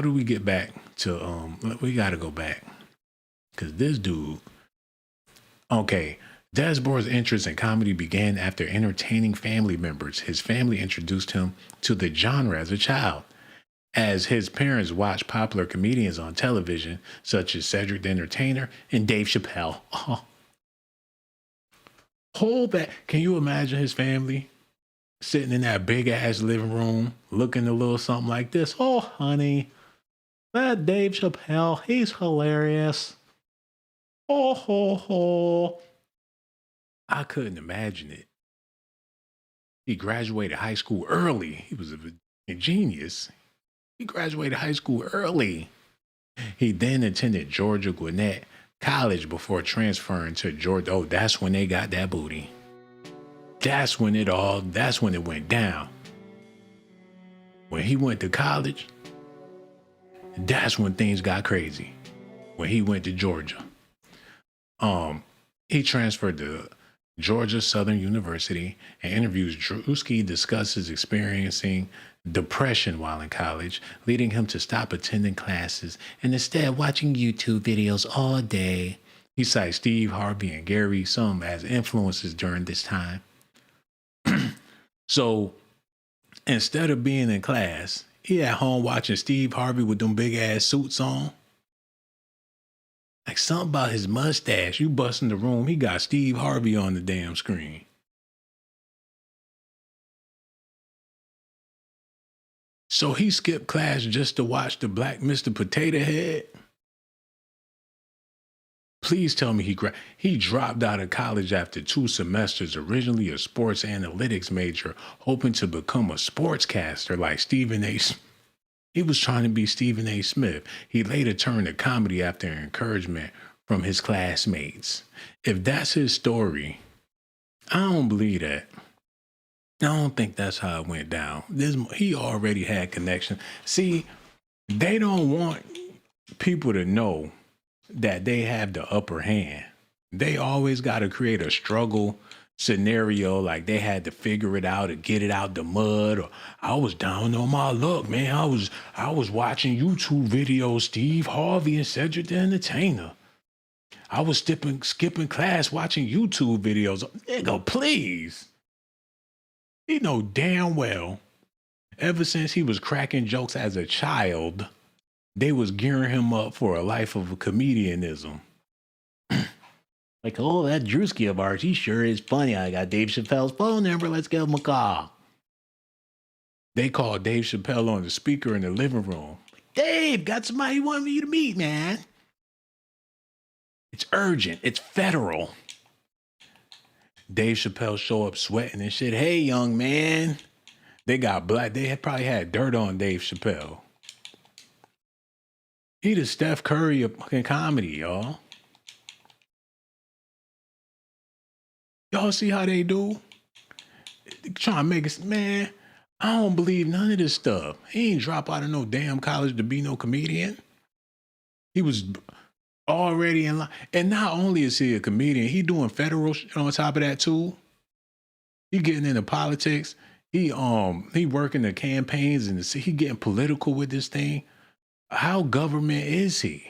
do we get back to, we gotta go back. Cause this dude, okay, Desbor's interest in comedy began after entertaining family members. His family introduced him to the genre as a child, as his parents watched popular comedians on television, such as Cedric the Entertainer and Dave Chappelle. Oh. Hold that. Can you imagine his family sitting in that big ass living room, looking a little something like this? Oh, honey, that Dave Chappelle, he's hilarious. Oh, ho, ho. I couldn't imagine it. He graduated high school early. He was a genius. He graduated high school early. He then attended Georgia Gwinnett College before transferring to Georgia. Oh, that's when they got that booty. That's when it went down. When he went to college, that's when things got crazy. When he went to Georgia. He transferred to Georgia Southern University, and interviews Druski discusses experiencing depression while in college, leading him to stop attending classes and instead watching YouTube videos all day. He cites Steve Harvey and Gary Sum as influences during this time. So instead of being in class, he at home watching Steve Harvey with them big ass suits on. Like something about his mustache. You bust in the room, he got Steve Harvey on the damn screen. So he skipped class just to watch the Black Mr. Potato Head? Please tell me he dropped out of college after 2 semesters, originally a sports analytics major, hoping to become a sportscaster like Stephen A. He was trying to be Stephen A. Smith. He later turned to comedy after encouragement from his classmates. If that's his story, I don't believe that. I don't think that's how it went down. He already had connection. See, they don't want people to know that they have the upper hand. They always got to create a struggle scenario, like they had to figure it out or get it out the mud, or I was down on my luck, man. I was watching YouTube videos, Steve Harvey and Cedric the Entertainer. I was skipping class watching YouTube videos. Nigga, please. He know damn well, ever since he was cracking jokes as a child, they was gearing him up for a life of comedianism. Like, oh, that Druski of ours, he sure is funny. I got Dave Chappelle's phone number. Let's give him a call. They called Dave Chappelle on the speaker in the living room. Dave, got somebody you want me to meet, man. It's urgent. It's federal. Dave Chappelle show up sweating and shit. Hey, young man. They got black. They had probably had dirt on Dave Chappelle. He the Steph Curry of fucking comedy, y'all. Y'all see how they do? Trying to make it, man, I don't believe none of this stuff. He ain't drop out of no damn college to be no comedian. He was already in line. And not only is he a comedian, he doing federal shit on top of that too. He getting into politics. He working the campaigns and he getting political with this thing. How government is he?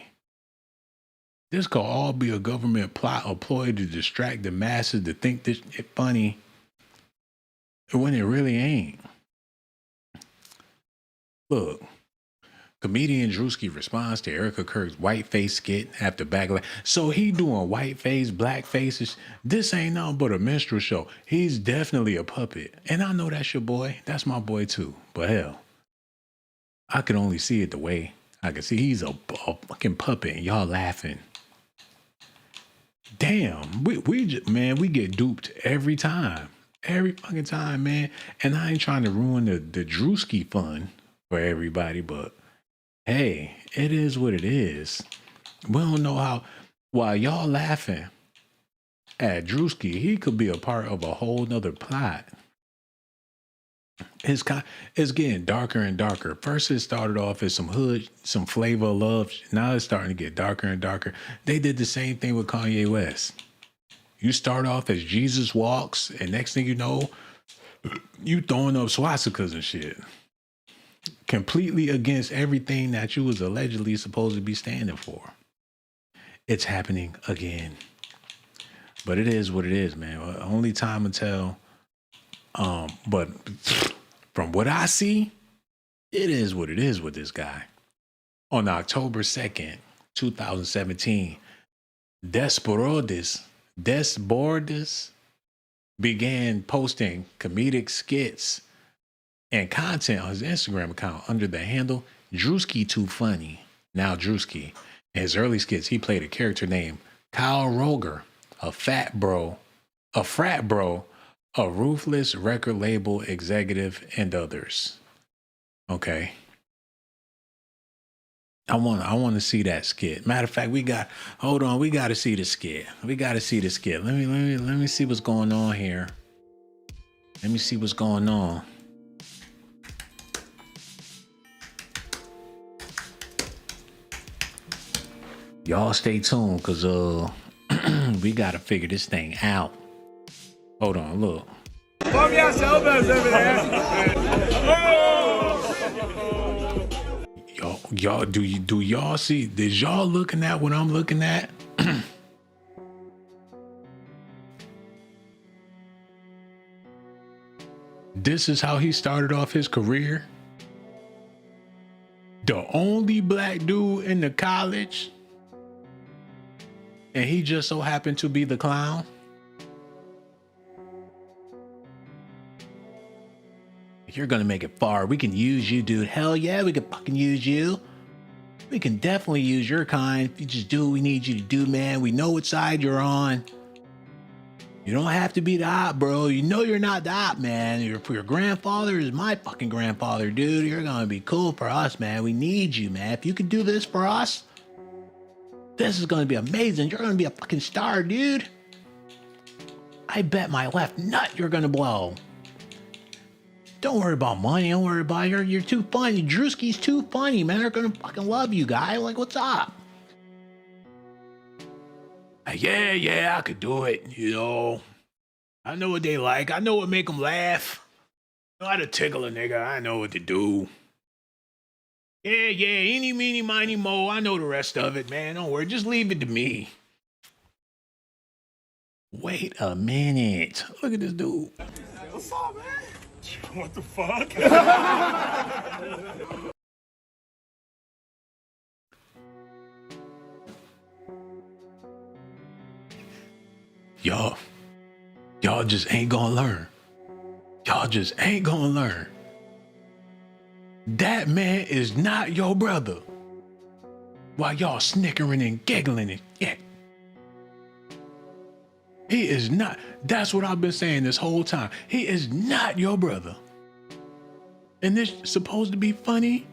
This could all be a government plot or ploy to distract the masses to think this is funny when it really ain't. Look, comedian Druski responds to Erica Kirk's whiteface skit after backlash. So he doing whiteface, blackfaces. This ain't nothing but a minstrel show. He's definitely a puppet. And I know that's your boy. That's my boy too. But hell, I can only see it the way I can see he's a fucking puppet and y'all laughing. Damn, we get duped every time. Every fucking time, man. And I ain't trying to ruin the Druski fun for everybody, but hey, it is what it is. We don't know how, while y'all laughing at Druski, he could be a part of a whole nother plot. It's getting darker and darker. First it started off as some hood, some flavor of love. Now it's starting to get darker and darker. They did the same thing with Kanye West. You start off as Jesus Walks, and next thing you know, you throwing up swastikas and shit. Completely against everything that you was allegedly supposed to be standing for. It's happening again. But it is what it is, man. Only time will tell. But from what I see, it is what it is with this guy. On October 2nd, 2017, Desbordes began posting comedic skits and content on his Instagram account under the handle Druski Too Funny. Now Druski. In his early skits, he played a character named Kyle Roger, a frat bro, a ruthless record label executive, and others. Okay. I want to see that skit. Matter of fact, we got to see the skit. Let me see what's going on here. Let me see what's going on. Y'all stay tuned, cause we got to figure this thing out. Hold on, look. Bump your elbows over there. Y'all, do y'all see? Is y'all looking at what I'm looking at? This is how he started off his career. The only black dude in the college, and he just so happened to be the clown. You're gonna make it far. We can use you, dude. Hell yeah, we can fucking use you. We can definitely use your kind. If you just do what we need you to do, man. We know what side you're on. You don't have to be the op, bro. You know you're not the op, man. Your grandfather is my fucking grandfather, dude. You're gonna be cool for us, man. We need you, man. If you could do this for us, this is gonna be amazing. You're gonna be a fucking star, dude. I bet my left nut you're gonna blow. Don't worry about money. Don't worry about it. You're too funny. Druski's too funny, man. They're gonna fucking love you, guy. Like, what's up? Yeah, I could do it. You know, I know what they like. I know what make them laugh. I know how to tickle a nigga. I know what to do. Yeah, eeny, meeny, miny, mo. I know the rest of it, man. Don't worry. Just leave it to me. Wait a minute. Look at this dude. What's up, man? What the fuck? Y'all just ain't gonna learn. Y'all just ain't gonna learn. That man is not your brother. While y'all snickering and giggling and yeah. He is not. That's what I've been saying this whole time. He is not your brother. And this is supposed to be funny?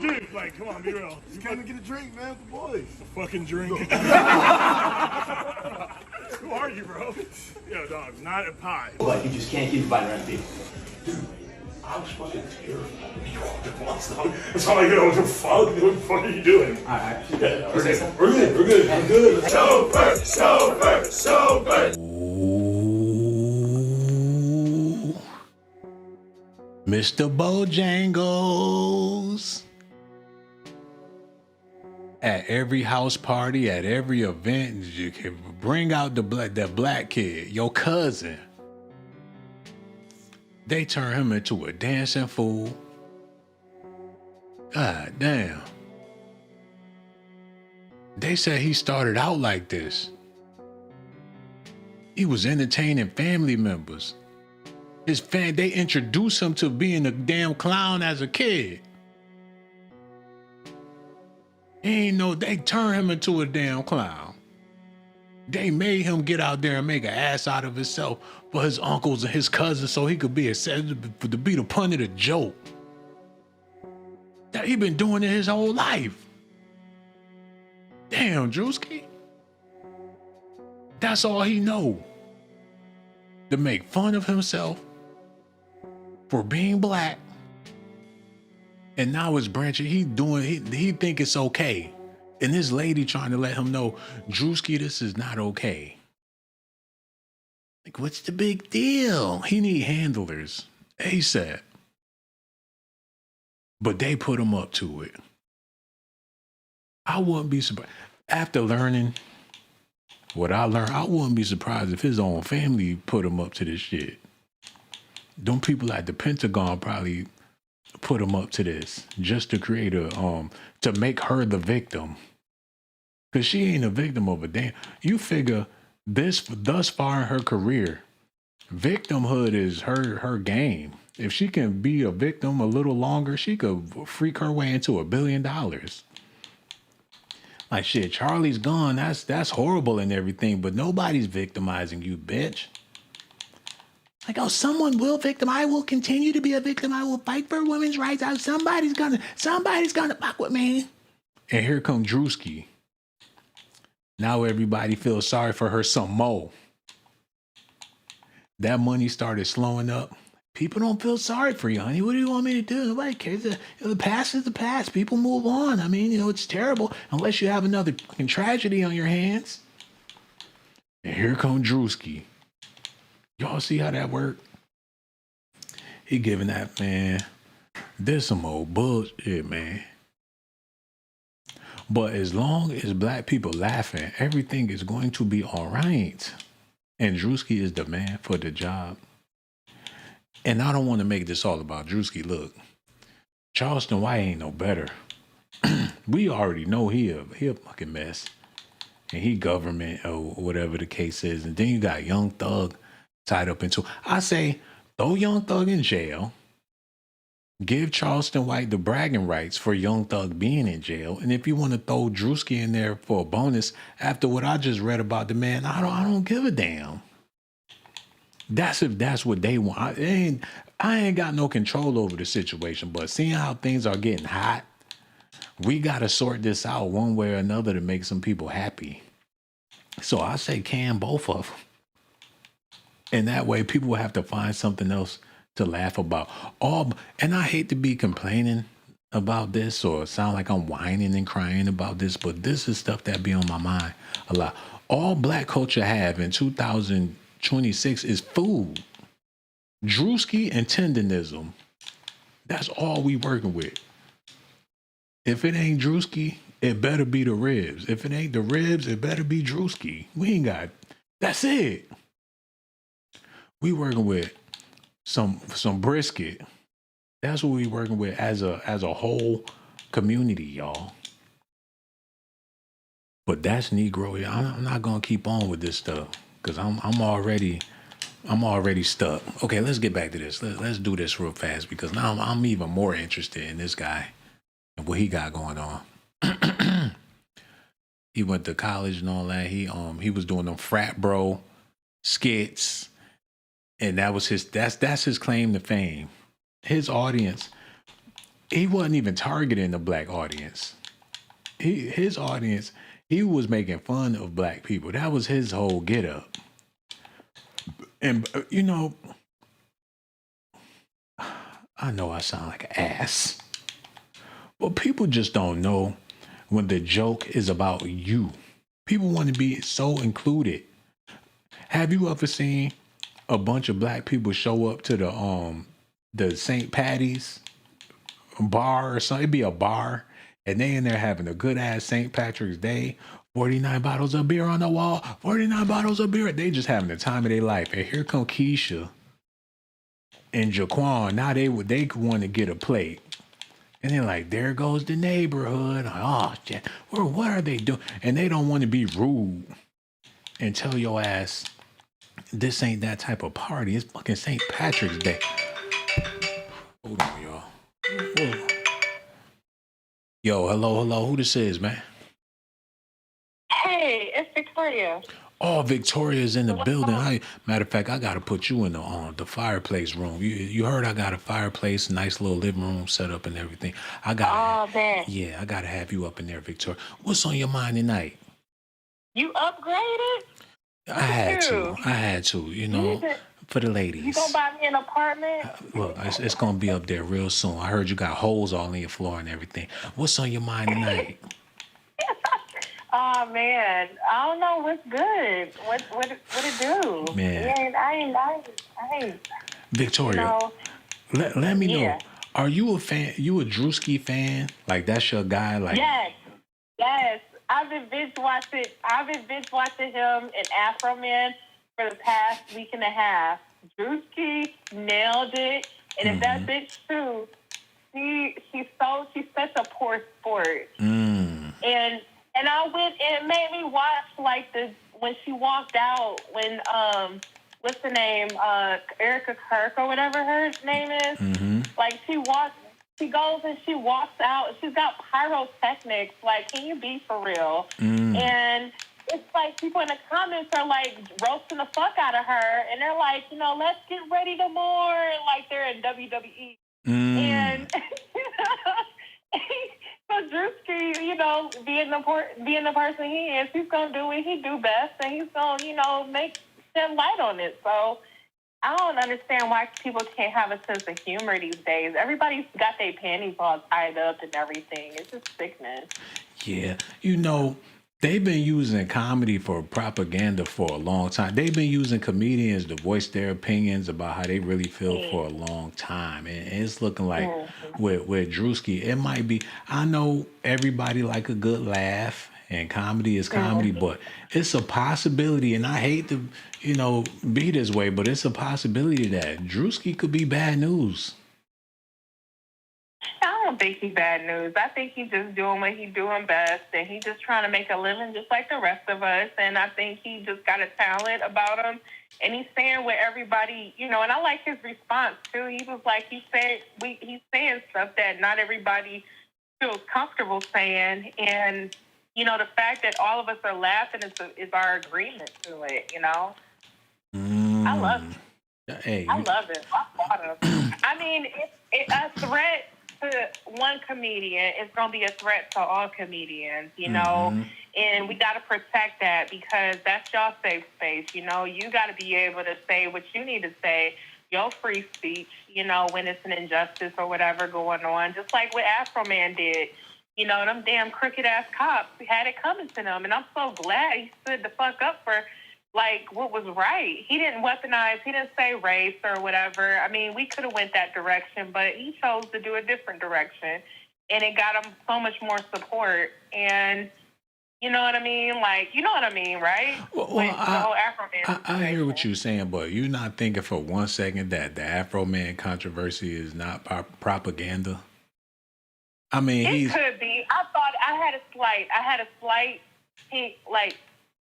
Dude, like, come on, be real. You came to get a drink, man, with the boys. A fucking drink. Who are you, bro? Yo, dog, not a pie. Like, you just can't keep inviting around people. Dude, I was fucking terrified. That's all I get. What the fuck? What the fuck are you doing? Alright. Yeah, we're good. Sober. Ooh. Mr. Bojangles. At every house party, at every event, you can bring out that black kid, your cousin. They turn him into a dancing fool. God damn. They said he started out like this. He was entertaining family members. They introduced him to being a damn clown as a kid. They turned him into a damn clown. They made him get out there and make an ass out of himself for his uncles and his cousins so he could be to be the pun of the joke. That he been doing it his whole life. Damn, Druski. That's all he know. To make fun of himself for being black. And now it's branching. He think it's okay. And this lady trying to let him know, Druski, this is not okay. Like, what's the big deal? He need handlers ASAP. But they put him up to it. I wouldn't be surprised. After learning what I learned, I wouldn't be surprised if his own family put him up to this shit. Them people at the Pentagon probably put him up to this just to create to make her the victim. Cause she ain't a victim of a damn. You figure this thus far in her career, victimhood is her game. If she can be a victim a little longer, she could freak her way into $1 billion. Like shit, Charlie's gone. That's horrible and everything, but nobody's victimizing you, bitch. Like, oh, someone will victim. I will continue to be a victim. I will fight for women's rights. Somebody's gonna fuck with me. And here comes Druski. Now everybody feels sorry for her some more. That money started slowing up. People don't feel sorry for you, honey. What do you want me to do? Nobody cares. The past is the past. People move on. I mean, it's terrible unless you have another fucking tragedy on your hands. And here comes Druski. Y'all see how that worked? He giving that, man, this some old bullshit, man. But as long as black people laughing, everything is going to be all right. And Druski is the man for the job. And I don't want to make this all about Druski. Look, Charleston White ain't no better. We already know he a fucking mess. And he government or whatever the case is. And then you got Young Thug tied up into. I say, throw Young Thug in jail. Give Charleston White the bragging rights for Young Thug being in jail. And if you want to throw Druski in there for a bonus, after what I just read about the man, I don't give a damn. That's if that's what they want. I ain't got no control over the situation, but seeing how things are getting hot, we got to sort this out one way or another to make some people happy. So I say can both of them. And that way people will have to find something else to laugh about. And I hate to be complaining about this or sound like I'm whining and crying about this, but this is stuff that be on my mind a lot. All black culture have in 2026 is food. Druski and tendonism. That's all we working with. If it ain't Druski, it better be the ribs. If it ain't the ribs, it better be Druski. We ain't got, that's it. We working with some brisket. That's what we working with as a whole community, y'all. But that's Negro. I'm not gonna keep on with this stuff because I'm already stuck. Okay, let's get back to this. Let's do this real fast because now I'm even more interested in this guy and what he got going on. He went to college and all that. He was doing them frat bro skits. And that was that's his claim to fame. His audience, he wasn't even targeting the black audience. His audience, he was making fun of black people. That was his whole get up. And you know, I know I sound like an ass, but people just don't know when the joke is about you. People want to be so included. Have you ever seen a bunch of black people show up to the St. Patty's bar or something? It'd be a bar, and they in there having a good ass St. Patrick's Day. 49 bottles of beer on the wall. 49 bottles of beer. They just having the time of their life. And here come Keisha and Jaquan. Now they want to get a plate. And they're like, there goes the neighborhood. Oh, shit. What are they doing? And they don't want to be rude and tell your ass, this ain't that type of party. It's fucking St. Patrick's Day. Hold on, y'all. Whoa. Yo, hello. Who this is, man? Hey, it's Victoria. Oh, Victoria's in the building. Matter of fact, I gotta put you in the fireplace room. You heard I got a fireplace, nice little living room set up and everything. I gotta have you up in there, Victoria. What's on your mind tonight? You upgraded? I had to, you know, for the ladies. You gonna buy me an apartment? Look, it's gonna be up there real soon. I heard you got holes all in your floor and everything. What's on your mind tonight? Oh man, I don't know what's good. What it do? Man, I ain't. Victoria, let me know. Yeah. Are you a fan? You a Druski fan? Like that's your guy? Like yes. I've been binge watching him and Afro Man for the past week and a half. Druski nailed it, and if that bitch too, she's such a poor sport. And I went and it made me watch like when she walked out when what's the name Erica Kirk or whatever her name is. Like she goes and she walks out. She's got pyrotechnics. Like, can you be for real? And it's like people in the comments are like roasting the fuck out of her, and they're like, you know, let's get ready to more. Like they're in WWE. And so Druski, you know, being the person he is, he's gonna do what he do best, and he's gonna, you know, shed light on it. So I don't understand why people can't have a sense of humor these days. Everybody's got their panties all tied up and everything. It's just sickening. Yeah, you know, They've been using comedy for propaganda for a long time. They've been using comedians to voice their opinions about how they really feel for a long time. And it's looking like with Druski, it might be, I know everybody like a good laugh and comedy is comedy, but it's a possibility, and I hate to, be this way, but it's a possibility that Druski could be bad news. I don't think he's bad news. I think he's just doing what he's doing best, and he's just trying to make a living just like the rest of us. And I think he just got a talent about him, and he's saying what everybody, and I like his response too. He was like, he's saying stuff that not everybody feels comfortable saying, and the fact that all of us are laughing is our agreement to it. I love it. Hey, I love it. I thought of. I mean, it's a threat to one comedian, it's going to be a threat to all comedians, and we got to protect that because that's y'all safe space. You got to be able to say what you need to say, your free speech, when it's an injustice or whatever going on, just like what Afro Man did. Them damn crooked ass cops had it coming to them, and I'm so glad he stood the fuck up for what was right. He didn't weaponize. He didn't say race or whatever. I mean, we could have went that direction, but he chose to do a different direction, and it got him so much more support. And you know what I mean? You know what I mean, right? Well, I hear what you're saying, but you're not thinking for 1 second that the Afro Man controversy is not propaganda. I mean, it could be. I thought I had a slight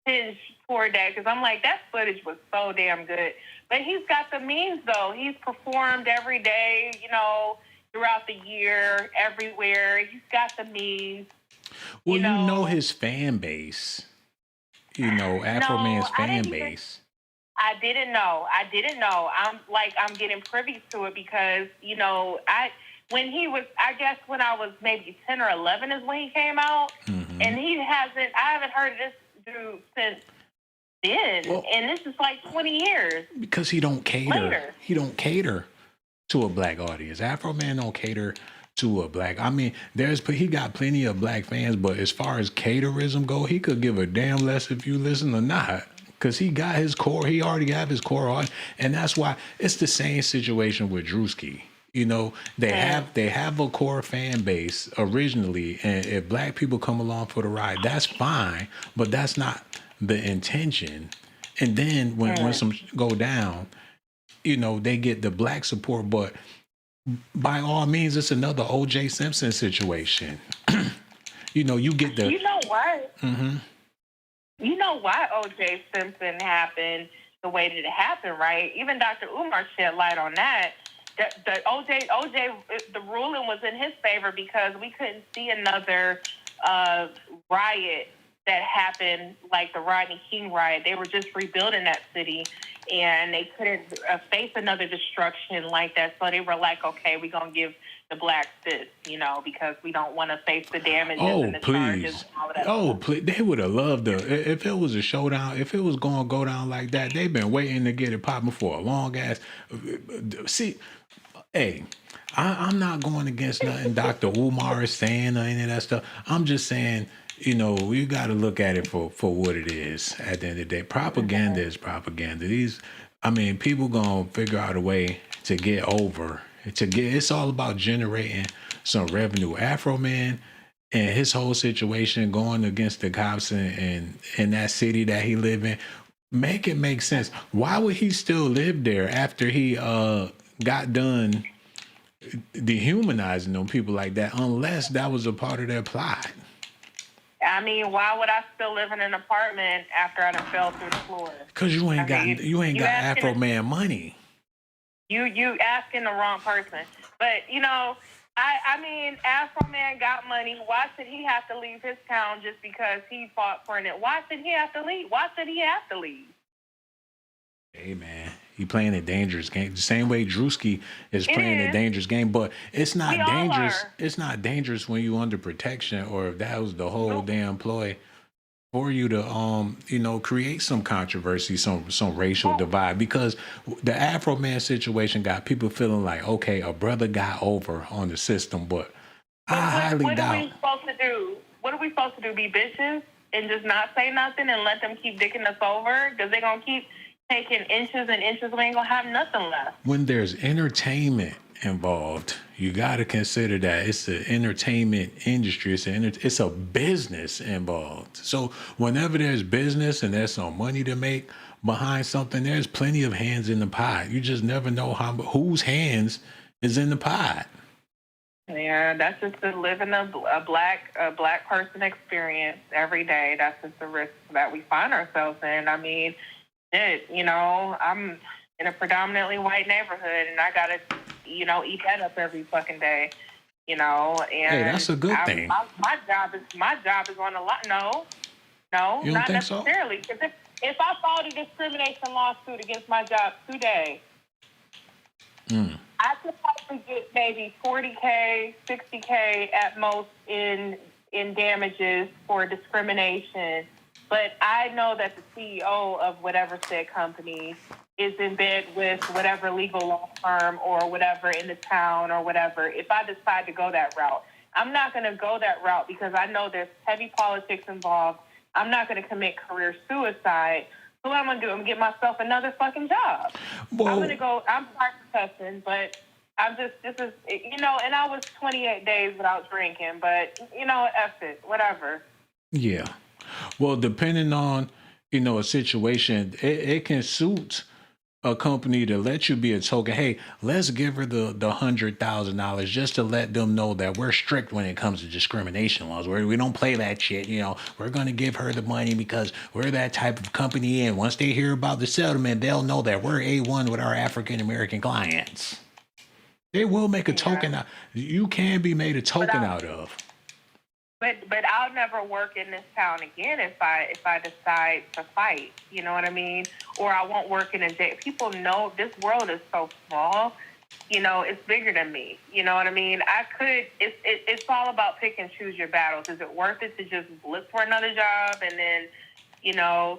tinge toward that because I'm like, that footage was so damn good. But he's got the means though. He's performed every day, throughout the year, everywhere. He's got the means. Well, his fan base. Afro Man's fan base. I didn't know. I'm getting privy to it because, when I was maybe 10 or 11 is when he came out. Mm-hmm. And I haven't heard this dude since then. Well, and this is 20 years. Because he don't cater. Later. He don't cater to a black audience. Afro Man don't cater to a black. I mean, he got plenty of black fans, but as far as caterism go, he could give a damn less if you listen or not. Because he got his core. He already have his core audience. And that's why it's the same situation with Druski. They have a core fan base originally, and if black people come along for the ride, that's fine, but that's not the intention. And then when some go down, they get the black support, but by all means, it's another O.J. Simpson situation. You get the... You know what? Mm-hmm. You know why O.J. Simpson happened the way that it happened, right? Even Dr. Umar shed light on that. The OJ, the ruling was in his favor because we couldn't see another riot that happened like the Rodney King riot. They were just rebuilding that city, and they couldn't face another destruction like that. So they were like, okay, we're going to give the blacks this, because we don't want to face the damages and the charges. And all that please. They would have loved if it was a showdown, if it was going to go down like that, they've been waiting to get it popping for a long ass. See, hey, I'm not going against nothing Dr. Umar is saying or any of that stuff. I'm just saying, you got to look at it for what it is at the end of the day. Propaganda is propaganda. People going to figure out a way to get over. It's all about generating some revenue. Afro Man and his whole situation going against the cops in that city that he live in, make it make sense. Why would he still live there after he got done dehumanizing them people like that, unless that was a part of their plot? Why would I still live in an apartment after I done fell through the floor? Because you ain't got Afro Man money. You asking the wrong person. But, Afro Man got money. Why should he have to leave his town just because he fought for it? Why should he have to leave? Hey, man. He playing a dangerous game. The same way Druski is playing a dangerous game, but it's not dangerous. It's not dangerous when you under protection, or if that was the whole damn ploy for you to create some controversy, some racial divide, because the Afro Man situation got people feeling like, okay, a brother got over on the system, but I highly doubt. What are we supposed to do? What are we supposed to do? Be bitches? and just not say nothing and let them keep dicking us over? Because they're going to keep taking inches and inches. We ain't going to have nothing left. When there's entertainment involved, you got to consider that it's the entertainment industry. It's a business involved. So whenever there's business and there's some money to make behind something, there's plenty of hands in the pot. You just never know whose hands is in the pot. Yeah, that's just the living a black person experience every day. That's just the risk that we find ourselves in. I mean, I'm in a predominantly white neighborhood, and I gotta, eat that up every fucking day, And hey, that's a good thing. My job is on the line. No, you don't not think necessarily. Because if I filed a discrimination lawsuit against my job today, I could probably get maybe $40K, $60K at most in damages for discrimination. But I know that the CEO of whatever said company is in bed with whatever legal law firm or whatever in the town or whatever. If I decide to go that route, I'm not going to go that route because I know there's heavy politics involved. I'm not going to commit career suicide. So what I'm going to do, I'm going to get myself another fucking job. Whoa. I'm going to go, I'm sorry for cussing, but this is, and I was 28 days without drinking, but, F it, whatever. Yeah. Well, depending on, a situation, it can suit a company to let you be a token. Hey, let's give her the $100,000 just to let them know that we're strict when it comes to discrimination laws. We don't play that shit. We're going to give her the money because we're that type of company. And once they hear about the settlement, they'll know that we're A1 with our African-American clients. They will make a token out. You can be made a token out of. But I'll never work in this town again if I decide to fight. You know what I mean? Or I won't work in a jail. People know this world is so small. It's bigger than me. You know what I mean? It's all about pick and choose your battles. Is it worth it to just look for another job and then,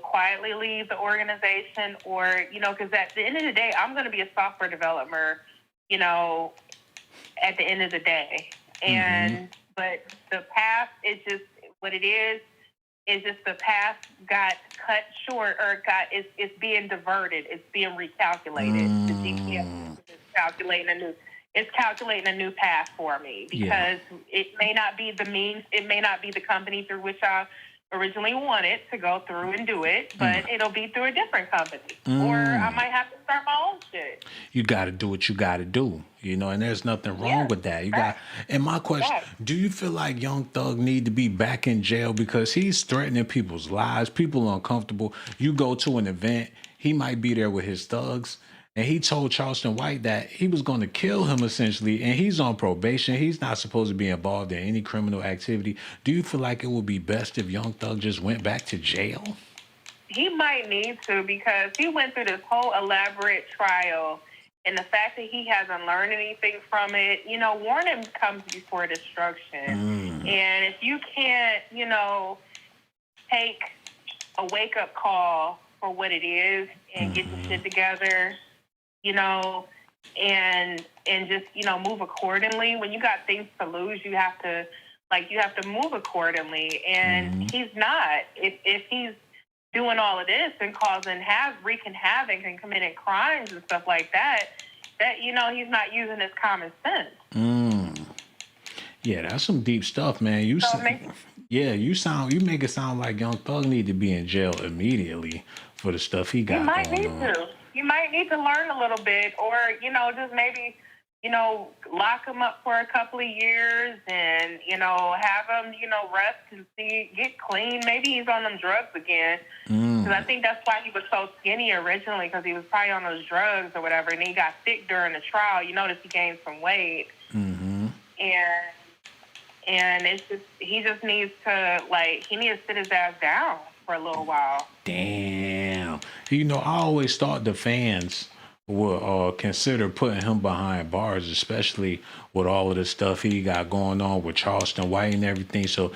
quietly leave the organization? Or, because at the end of the day, I'm going to be a software developer, at the end of the day. And but the path is just what it is just the path got cut short or it's being diverted. It's being recalculated. The GPS is calculating a new path for me because it may not be the means, it may not be the company through which I originally wanted to go through and do it, but it'll be through a different company. Or I might have to start my own shit. You got to do what you got to do, and there's nothing wrong with that. And my question, do you feel like Young Thug need to be back in jail because he's threatening people's lives, people uncomfortable? You go to an event, he might be there with his thugs, and he told Charleston White that he was going to kill him essentially, and he's on probation. He's not supposed to be involved in any criminal activity. Do you feel like it would be best if Young Thug just went back to jail? He might need to because he went through this whole elaborate trial, and the fact that he hasn't learned anything from it, warning comes before destruction. And if you can't, take a wake-up call for what it is and get the shit together, and just, move accordingly. When you got things to lose, you have to move accordingly. And he's not. If he's doing all of this and wreaking havoc and committing crimes and stuff like that, he's not using his common sense. Yeah, that's some deep stuff, man. You make it sound like Young Thug need to be in jail immediately for the stuff he got going on. You might need to learn a little bit, or just maybe lock him up for a couple of years and have him rest and get clean. Maybe he's on them drugs again, because I think that's why he was so skinny originally, because he was probably on those drugs or whatever, and he got sick during the trial. You notice he gained some weight, and it's just he just needs to he needs to sit his ass down for a little while. Damn. I always thought the fans would consider putting him behind bars, especially with all of the stuff he got going on with Charleston White and everything. So,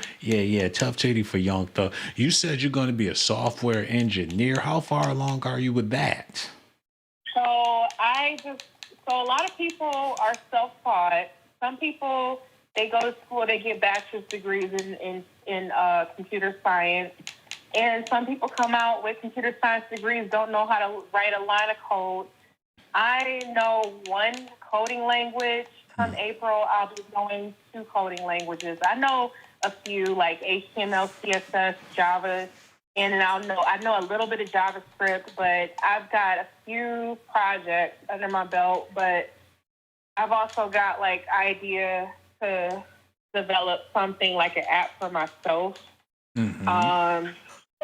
tough titty for Young Thug. You said you're going to be a software engineer. How far along are you with that? So a lot of people are self-taught. Some people, they go to school, they get bachelor's degrees in in computer science. And some people come out with computer science degrees, don't know how to write a line of code. I know one coding language. Come April, I'll be knowing 2 coding languages. I know a few like HTML, CSS, Java, and I know a little bit of JavaScript, but I've got a few projects under my belt. But I've also got like idea to develop something like an app for myself.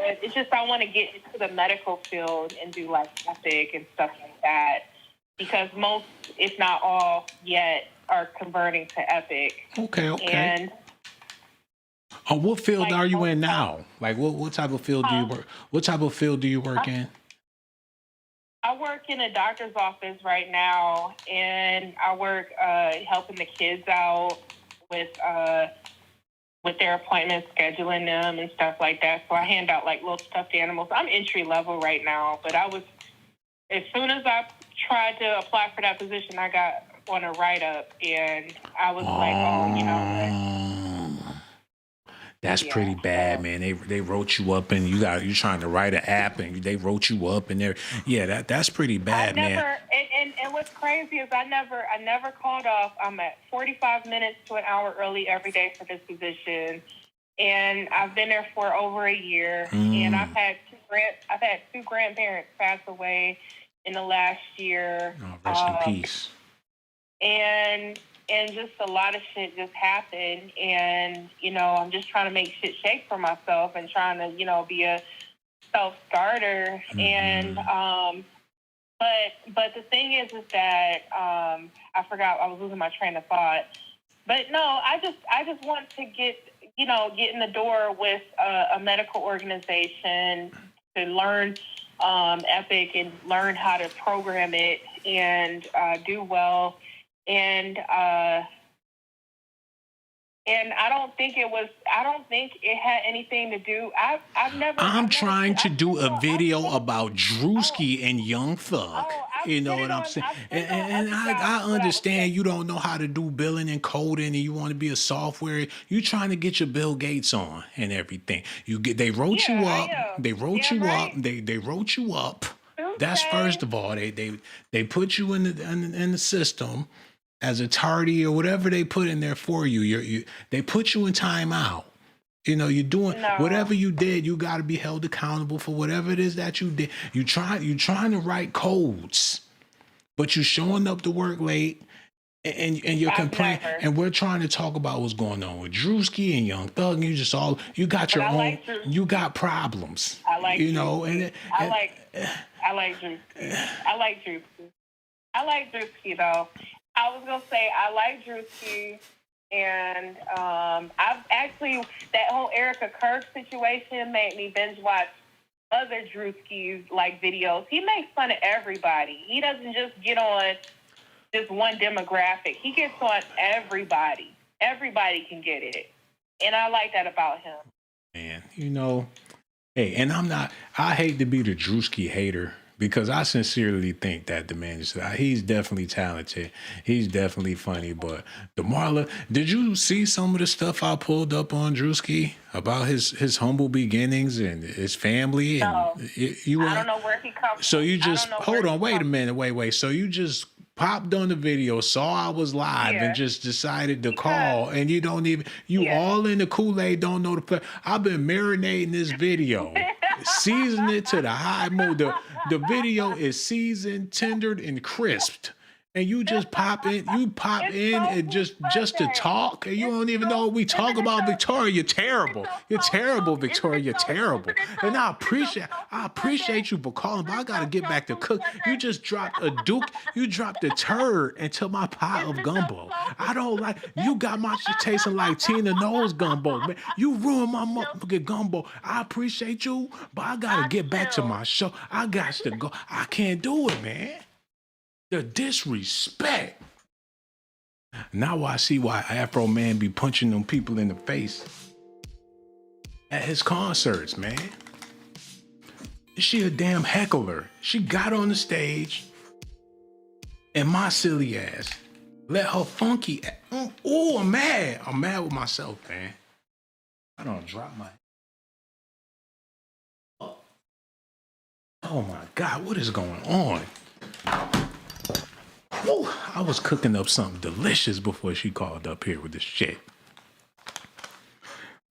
It's just I want to get into the medical field and do like Epic and stuff like that, because most, if not all, yet are converting to Epic. Okay. And what field like, are you in now? Like what type of field do you work? What type of field do you work in? I work in a doctor's office right now, and I work helping the kids out with their appointments, scheduling them and stuff like that. So I hand out like little stuffed animals. I'm entry level right now, but as soon as I tried to apply for that position, I got on a write-up, and I was like, oh, you know. That's pretty bad, man. They wrote you up, and you're trying to write an app, and they wrote you up, and that's pretty bad, man. And what's crazy is I never called off. I'm at 45 minutes to an hour early every day for this position, and I've been there for over a year. And I've had two grandparents pass away in the last year. Oh, rest in peace. And just a lot of shit just happened, and I'm just trying to make shit shake for myself and trying to be a self-starter. And but the thing is that I forgot, I was losing my train of thought. But no, I just want to get in the door with a medical organization to learn Epic and learn how to program it and do well. And I don't think it had anything to do. I'm trying to do a video about Druski and Young Thug. You know what I'm saying? And I understand you don't know how to do billing and coding, and you want to be a software. You trying to get your Bill Gates on and everything. They wrote you up. They wrote you up. They wrote you up. That's first of all. They put you in the system as a tardy or whatever they put in there for you. They put you in timeout. You're doing whatever you did. You got to be held accountable for whatever it is that you did. You're trying to write codes, but you're showing up to work late, and you're complaining. And we're trying to talk about what's going on with Druski and Young Thug. And you got your own. You got problems. I like Druski. I like Druski. I like Druski though. I was gonna say I like Druski, and I've actually, that whole Erica Kirk situation made me binge watch other Druski's like videos. He makes fun of everybody. He doesn't just get on just one demographic. He gets on everybody. Everybody can get it, and I like that about him. Man, hey, and I hate to be the Druski hater, because I sincerely think that the man he's definitely talented. He's definitely funny. But DeMarla, did you see some of the stuff I pulled up on Druski about his humble beginnings and his family? No, and I don't know where he comes from. So you just, hold on, wait a minute, wait. So you just popped on the video, saw I was live, and just decided to call, and you don't even, all in the Kool-Aid, don't know the play. I've been marinating this video, season it to the high mood. The video is seasoned, tendered, and crisped. And you just pop in, and just to talk, and you don't even know what we talk about. Victoria, you're terrible. You're terrible, Victoria. You're terrible. And I appreciate you for calling, but I gotta get back to cook. You just dropped you dropped a turd into my pot of gumbo. I don't like, you got my shit tasting like Tina Knowles gumbo, man. You ruined my motherfucking gumbo. I appreciate you, but I gotta get back to my show. I got to go. I can't do it, man. The disrespect. Now I see why Afro Man be punching them people in the face at his concerts, man. She a damn heckler. She got on the stage, and my silly ass let her funky. Oh, I'm mad. I'm mad with myself, man. I don't drop my. Oh my God, what is going on? Oh, I was cooking up something delicious before she called up here with this shit.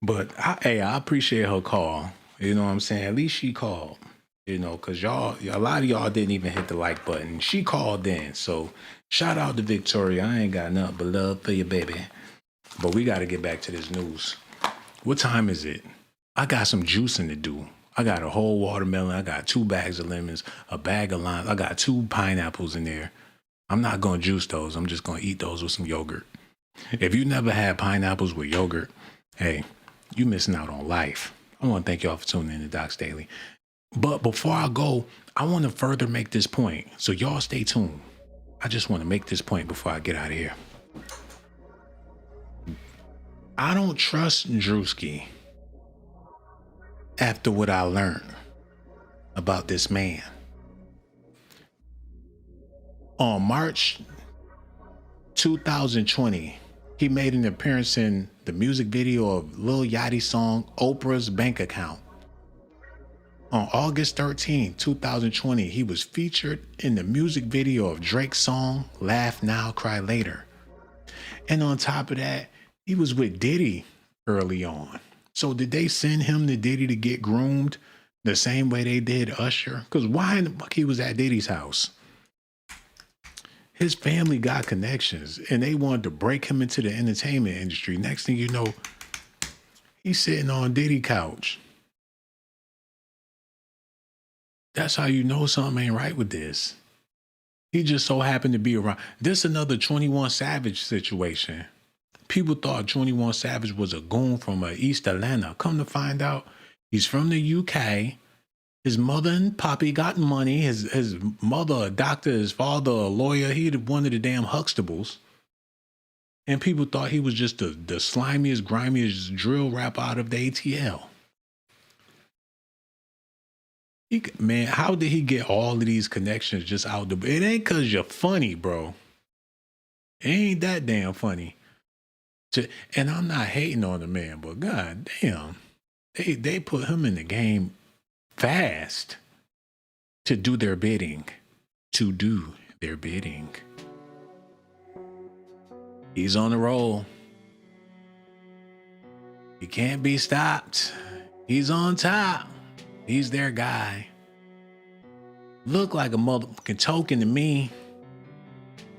But I appreciate her call. You know what I'm saying? At least she called. You know, because y'all, a lot of y'all didn't even hit the like button. She called in. So shout out to Victoria. I ain't got nothing but love for you, baby. But we got to get back to this news. What time is it? I got some juicing to do. I got a whole watermelon. I got 2 bags of lemons, a bag of limes. I got 2 pineapples in there. I'm not going to juice those. I'm just going to eat those with some yogurt. If you never had pineapples with yogurt, hey, you missing out on life. I want to thank y'all for tuning in to Docs Daily. But before I go, I want to further make this point. So y'all stay tuned. I just want to make this point before I get out of here. I don't trust Druski after what I learned about this man. On March 2020, he made an appearance in the music video of Lil Yachty's song, Oprah's Bank Account. On August 13, 2020, he was featured in the music video of Drake's song, Laugh Now, Cry Later. And on top of that, he was with Diddy early on. So did they send him to Diddy to get groomed the same way they did Usher? Because why in the fuck he was at Diddy's house? His family got connections and they wanted to break him into the entertainment industry. Next thing you know, he's sitting on Diddy's couch. That's how you know something ain't right with this. He just so happened to be around. This another 21 Savage situation. People thought 21 Savage was a goon from East Atlanta. Come to find out, he's from the UK. His mother and poppy got money. His mother a doctor, his father a lawyer. He one of the damn Huxtables. And people thought he was just the slimiest, grimiest drill rapper out of the ATL. Man, how did he get all of these connections just out the... It ain't because you're funny, bro. It ain't that damn funny. And I'm not hating on the man, but god damn, they put him in the game fast to do their bidding. To do their bidding. He's on the roll. He can't be stopped. He's on top. He's their guy. Look like a motherfucking token to me.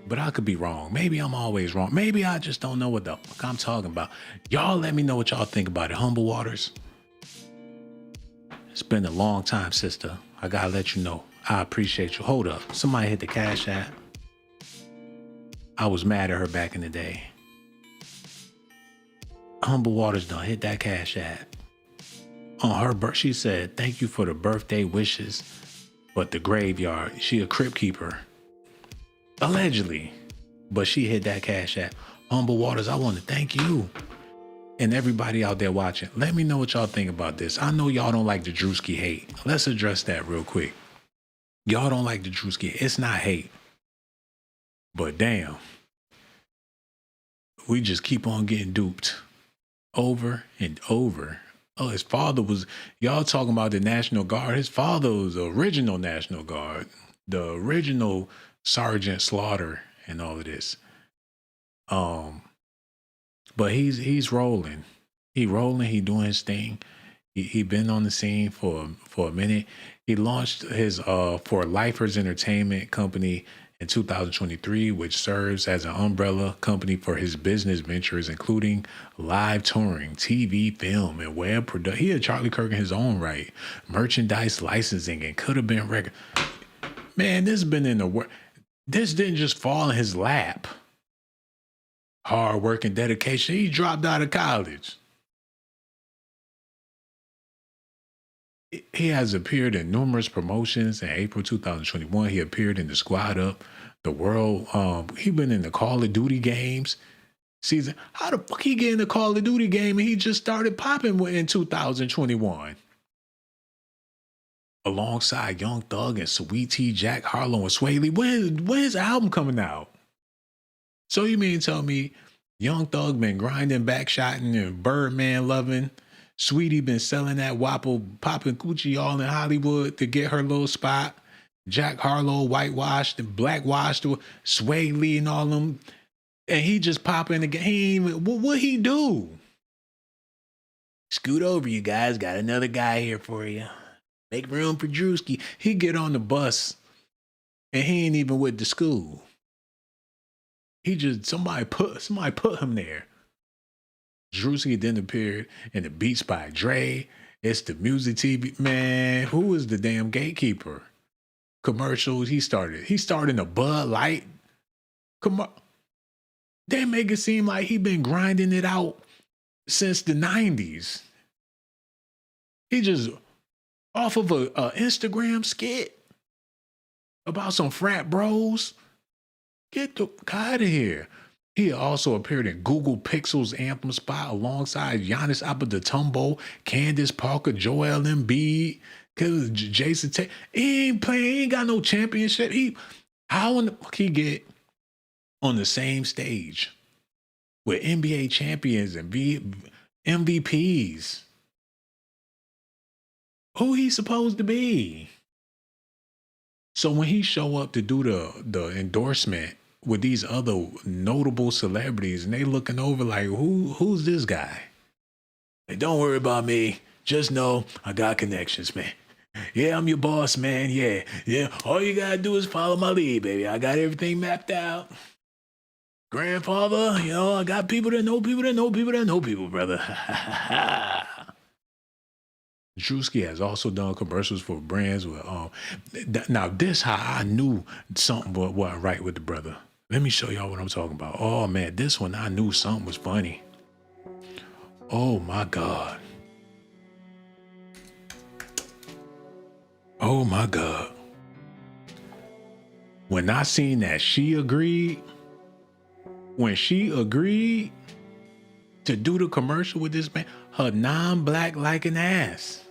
But I could be wrong. Maybe I'm always wrong. Maybe I just don't know what the fuck I'm talking about. Y'all let me know what y'all think about it. Humble Waters. It's been a long time, sister. I gotta let you know. I appreciate you. Hold up. Somebody hit the Cash App. I was mad at her back in the day. Humble Waters done hit that Cash App. On her birth, she said, thank you for the birthday wishes, but the graveyard, she a crypt keeper. Allegedly, but she hit that Cash App. Humble Waters, I want to thank you and everybody out there watching. Let me know what y'all think about this. I know y'all don't like the Druski hate. Let's address that real quick. Y'all don't like the Druski. It's not hate, but damn, we just keep on getting duped over and over. Oh, his father was, y'all talking about the National Guard. His father was the original National Guard, the original Sergeant Slaughter and all of this. But he's rolling. He rolling, he doing his thing. He been on the scene for a minute. He launched his For Lifers Entertainment company in 2023, which serves as an umbrella company for his business ventures, including live touring, TV, film, and web production. He had Charlie Kirk in his own right, merchandise licensing, and could have been record. Man, this has been in the work. This didn't just fall in his lap. Hard work and dedication. He dropped out of college. He has appeared in numerous promotions. In April 2021, he appeared in the Squad Up, the World. He been in the Call of Duty games. Season. How the fuck he get in the Call of Duty game and he just started popping in 2021? Alongside Young Thug and Sweet Tea, Jack Harlow, and Sway Lee. When his album coming out? So you mean tell me Young Thug been grinding, backshotting, and Birdman loving, Sweetie been selling that wapple, popping coochie all in Hollywood to get her little spot. Jack Harlow whitewashed and blackwashed, Sway Lee and all them. And he just pop in again. He ain't even, what he do? Scoot over, you guys. Got another guy here for you. Make room for Druski. He get on the bus and he ain't even with the school. He just, somebody put him there. Druski then appeared in the Beats by Dre. It's the music TV. Man, who is the damn gatekeeper? Commercials. He started a Bud Light. They make it seem like he been grinding it out since the 90s. He just off of a Instagram skit about some frat bros. Get the out of here. He also appeared in Google Pixel's anthem spot alongside Giannis Antetokounmpo, Candace Parker, Joel Embiid, Jason Tate. He ain't got no championship. How in the fuck he get on the same stage with NBA champions and MVPs? Who he supposed to be? So when he show up to do the endorsement with these other notable celebrities and they looking over like, who's this guy? Hey, don't worry about me. Just know I got connections, man. Yeah, I'm your boss, man. Yeah. All you gotta do is follow my lead, baby. I got everything mapped out. Grandfather, I got people that know people that know people that know people, brother. Druski has also done commercials for brands with now this how I knew something wasn't right with the brother. Let me show y'all what I'm talking about. Oh man, this one I knew something was funny. Oh my God. Oh my God. When I seen that when she agreed to do the commercial with this man, her non-black like an ass.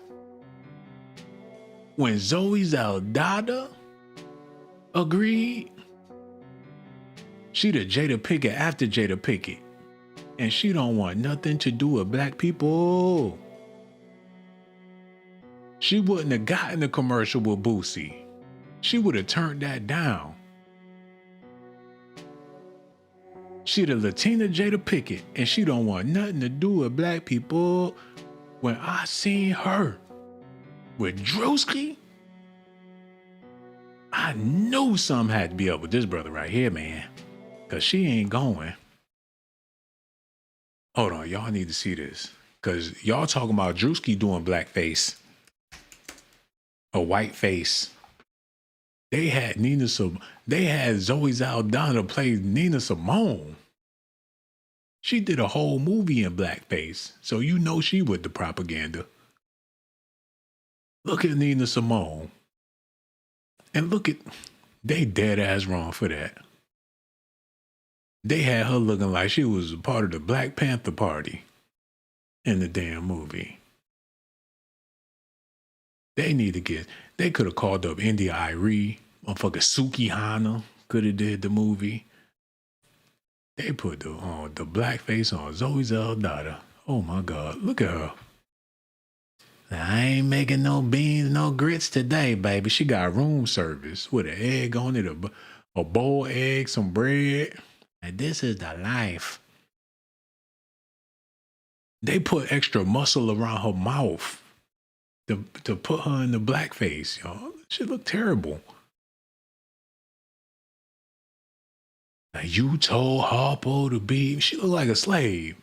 When Zoe Saldana agreed, she the Jada Pinkett after Jada Pinkett. And she don't want nothing to do with black people. She wouldn't have gotten the commercial with Boosie. She would have turned that down. She the Latina Jada Pinkett, and she don't want nothing to do with black people. When I seen her with Druski, I knew something had to be up with this brother right here, man. Cause she ain't going. Hold on, y'all need to see this. Cause y'all talking about Druski doing blackface. A white face. They had Zoe Saldana play Nina Simone. She did a whole movie in blackface, so you know she with the propaganda. Look at Nina Simone. And look at, they dead ass wrong for that. They had her looking like she was a part of the Black Panther Party in the damn movie. They could have called up India Arie, motherfucker Suki Hana could have did the movie. They put the blackface on Zoe Saldana. Oh my God, look at her. I ain't making no beans, no grits today, baby. She got room service with an egg on it, a boiled egg, some bread. And this is the life. They put extra muscle around her mouth to put her in the blackface, y'all. She look terrible. Now you told Harpo to be, she look like a slave.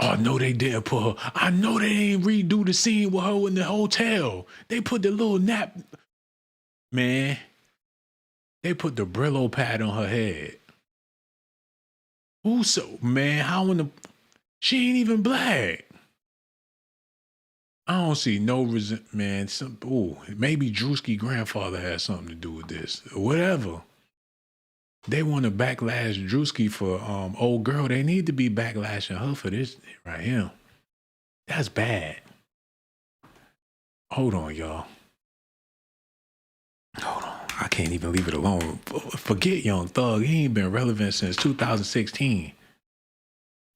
Oh, no, they didn't put her. I know they ain't redo the scene with her in the hotel. They put the little nap. Man, they put the Brillo pad on her head. Ooh, so, man, how in the... She ain't even black. I don't see no reason, man. Maybe Druski grandfather has something to do with this. Whatever. They want to backlash Druski for old girl. They need to be backlashing her for this right here. That's bad. Hold on, y'all. Hold on. I can't even leave it alone. Forget Young Thug. He ain't been relevant since 2016.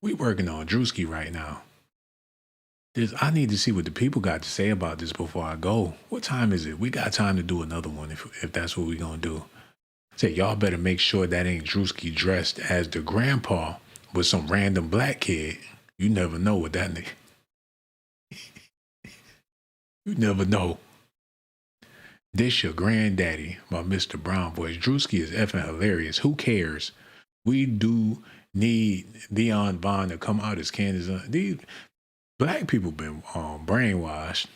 We working on Druski right now. I need to see what the people got to say about this before I go. What time is it? We got time to do another one if that's what we're gonna do. Say y'all better make sure that ain't Druski dressed as the grandpa with some random black kid. You never know what that nigga. You never know. This your granddaddy by Mr. Brown Voice. Druski is effing hilarious. Who cares? We do need Dion Vaughn to come out as Candace. These black people been brainwashed.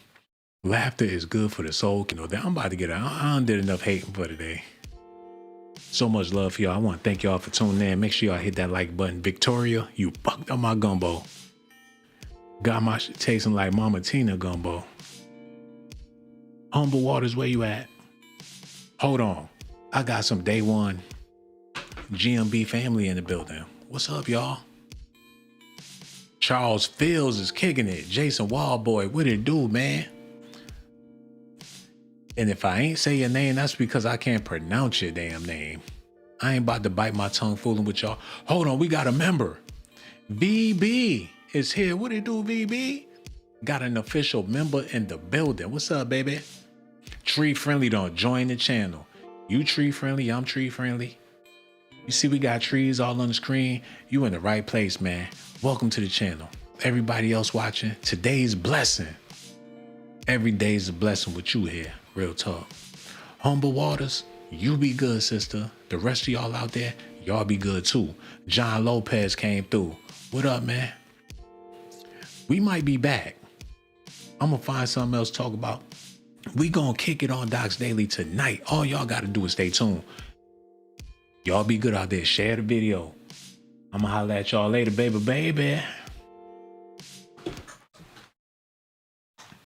Laughter is good for the soul. You know that I'm about to get out. I done did enough hating for today. So much love for y'all. I want to thank y'all for tuning in. Make sure y'all hit that like button. Victoria, you fucked up my gumbo. Got my shit tasting like Mama Tina gumbo. Humble Waters, where you at? Hold on. I got some day one GMB family in the building. What's up, y'all? Charles Fields is kicking it. Jason Wildboy, what it do, man? And if I ain't say your name, that's because I can't pronounce your damn name. I ain't about to bite my tongue fooling with y'all. Hold on, we got a member. VB is here. What it do, VB? Got an official member in the building. What's up, baby? Tree Friendly don't join the channel. You tree friendly, I'm tree friendly. You see we got trees all on the screen. You in the right place, man. Welcome to the channel. Everybody else watching, today's blessing. Every day's a blessing with you here. Real talk. Humble Waters, you be good, sister. The rest of y'all out there, y'all be good too. John Lopez came through. What up, man? We might be back. I'm gonna find something else to talk about. We gonna kick it on Docs Daily tonight. All y'all gotta do is stay tuned. Y'all be good out there. Share the video. I'm gonna holler at y'all later, baby.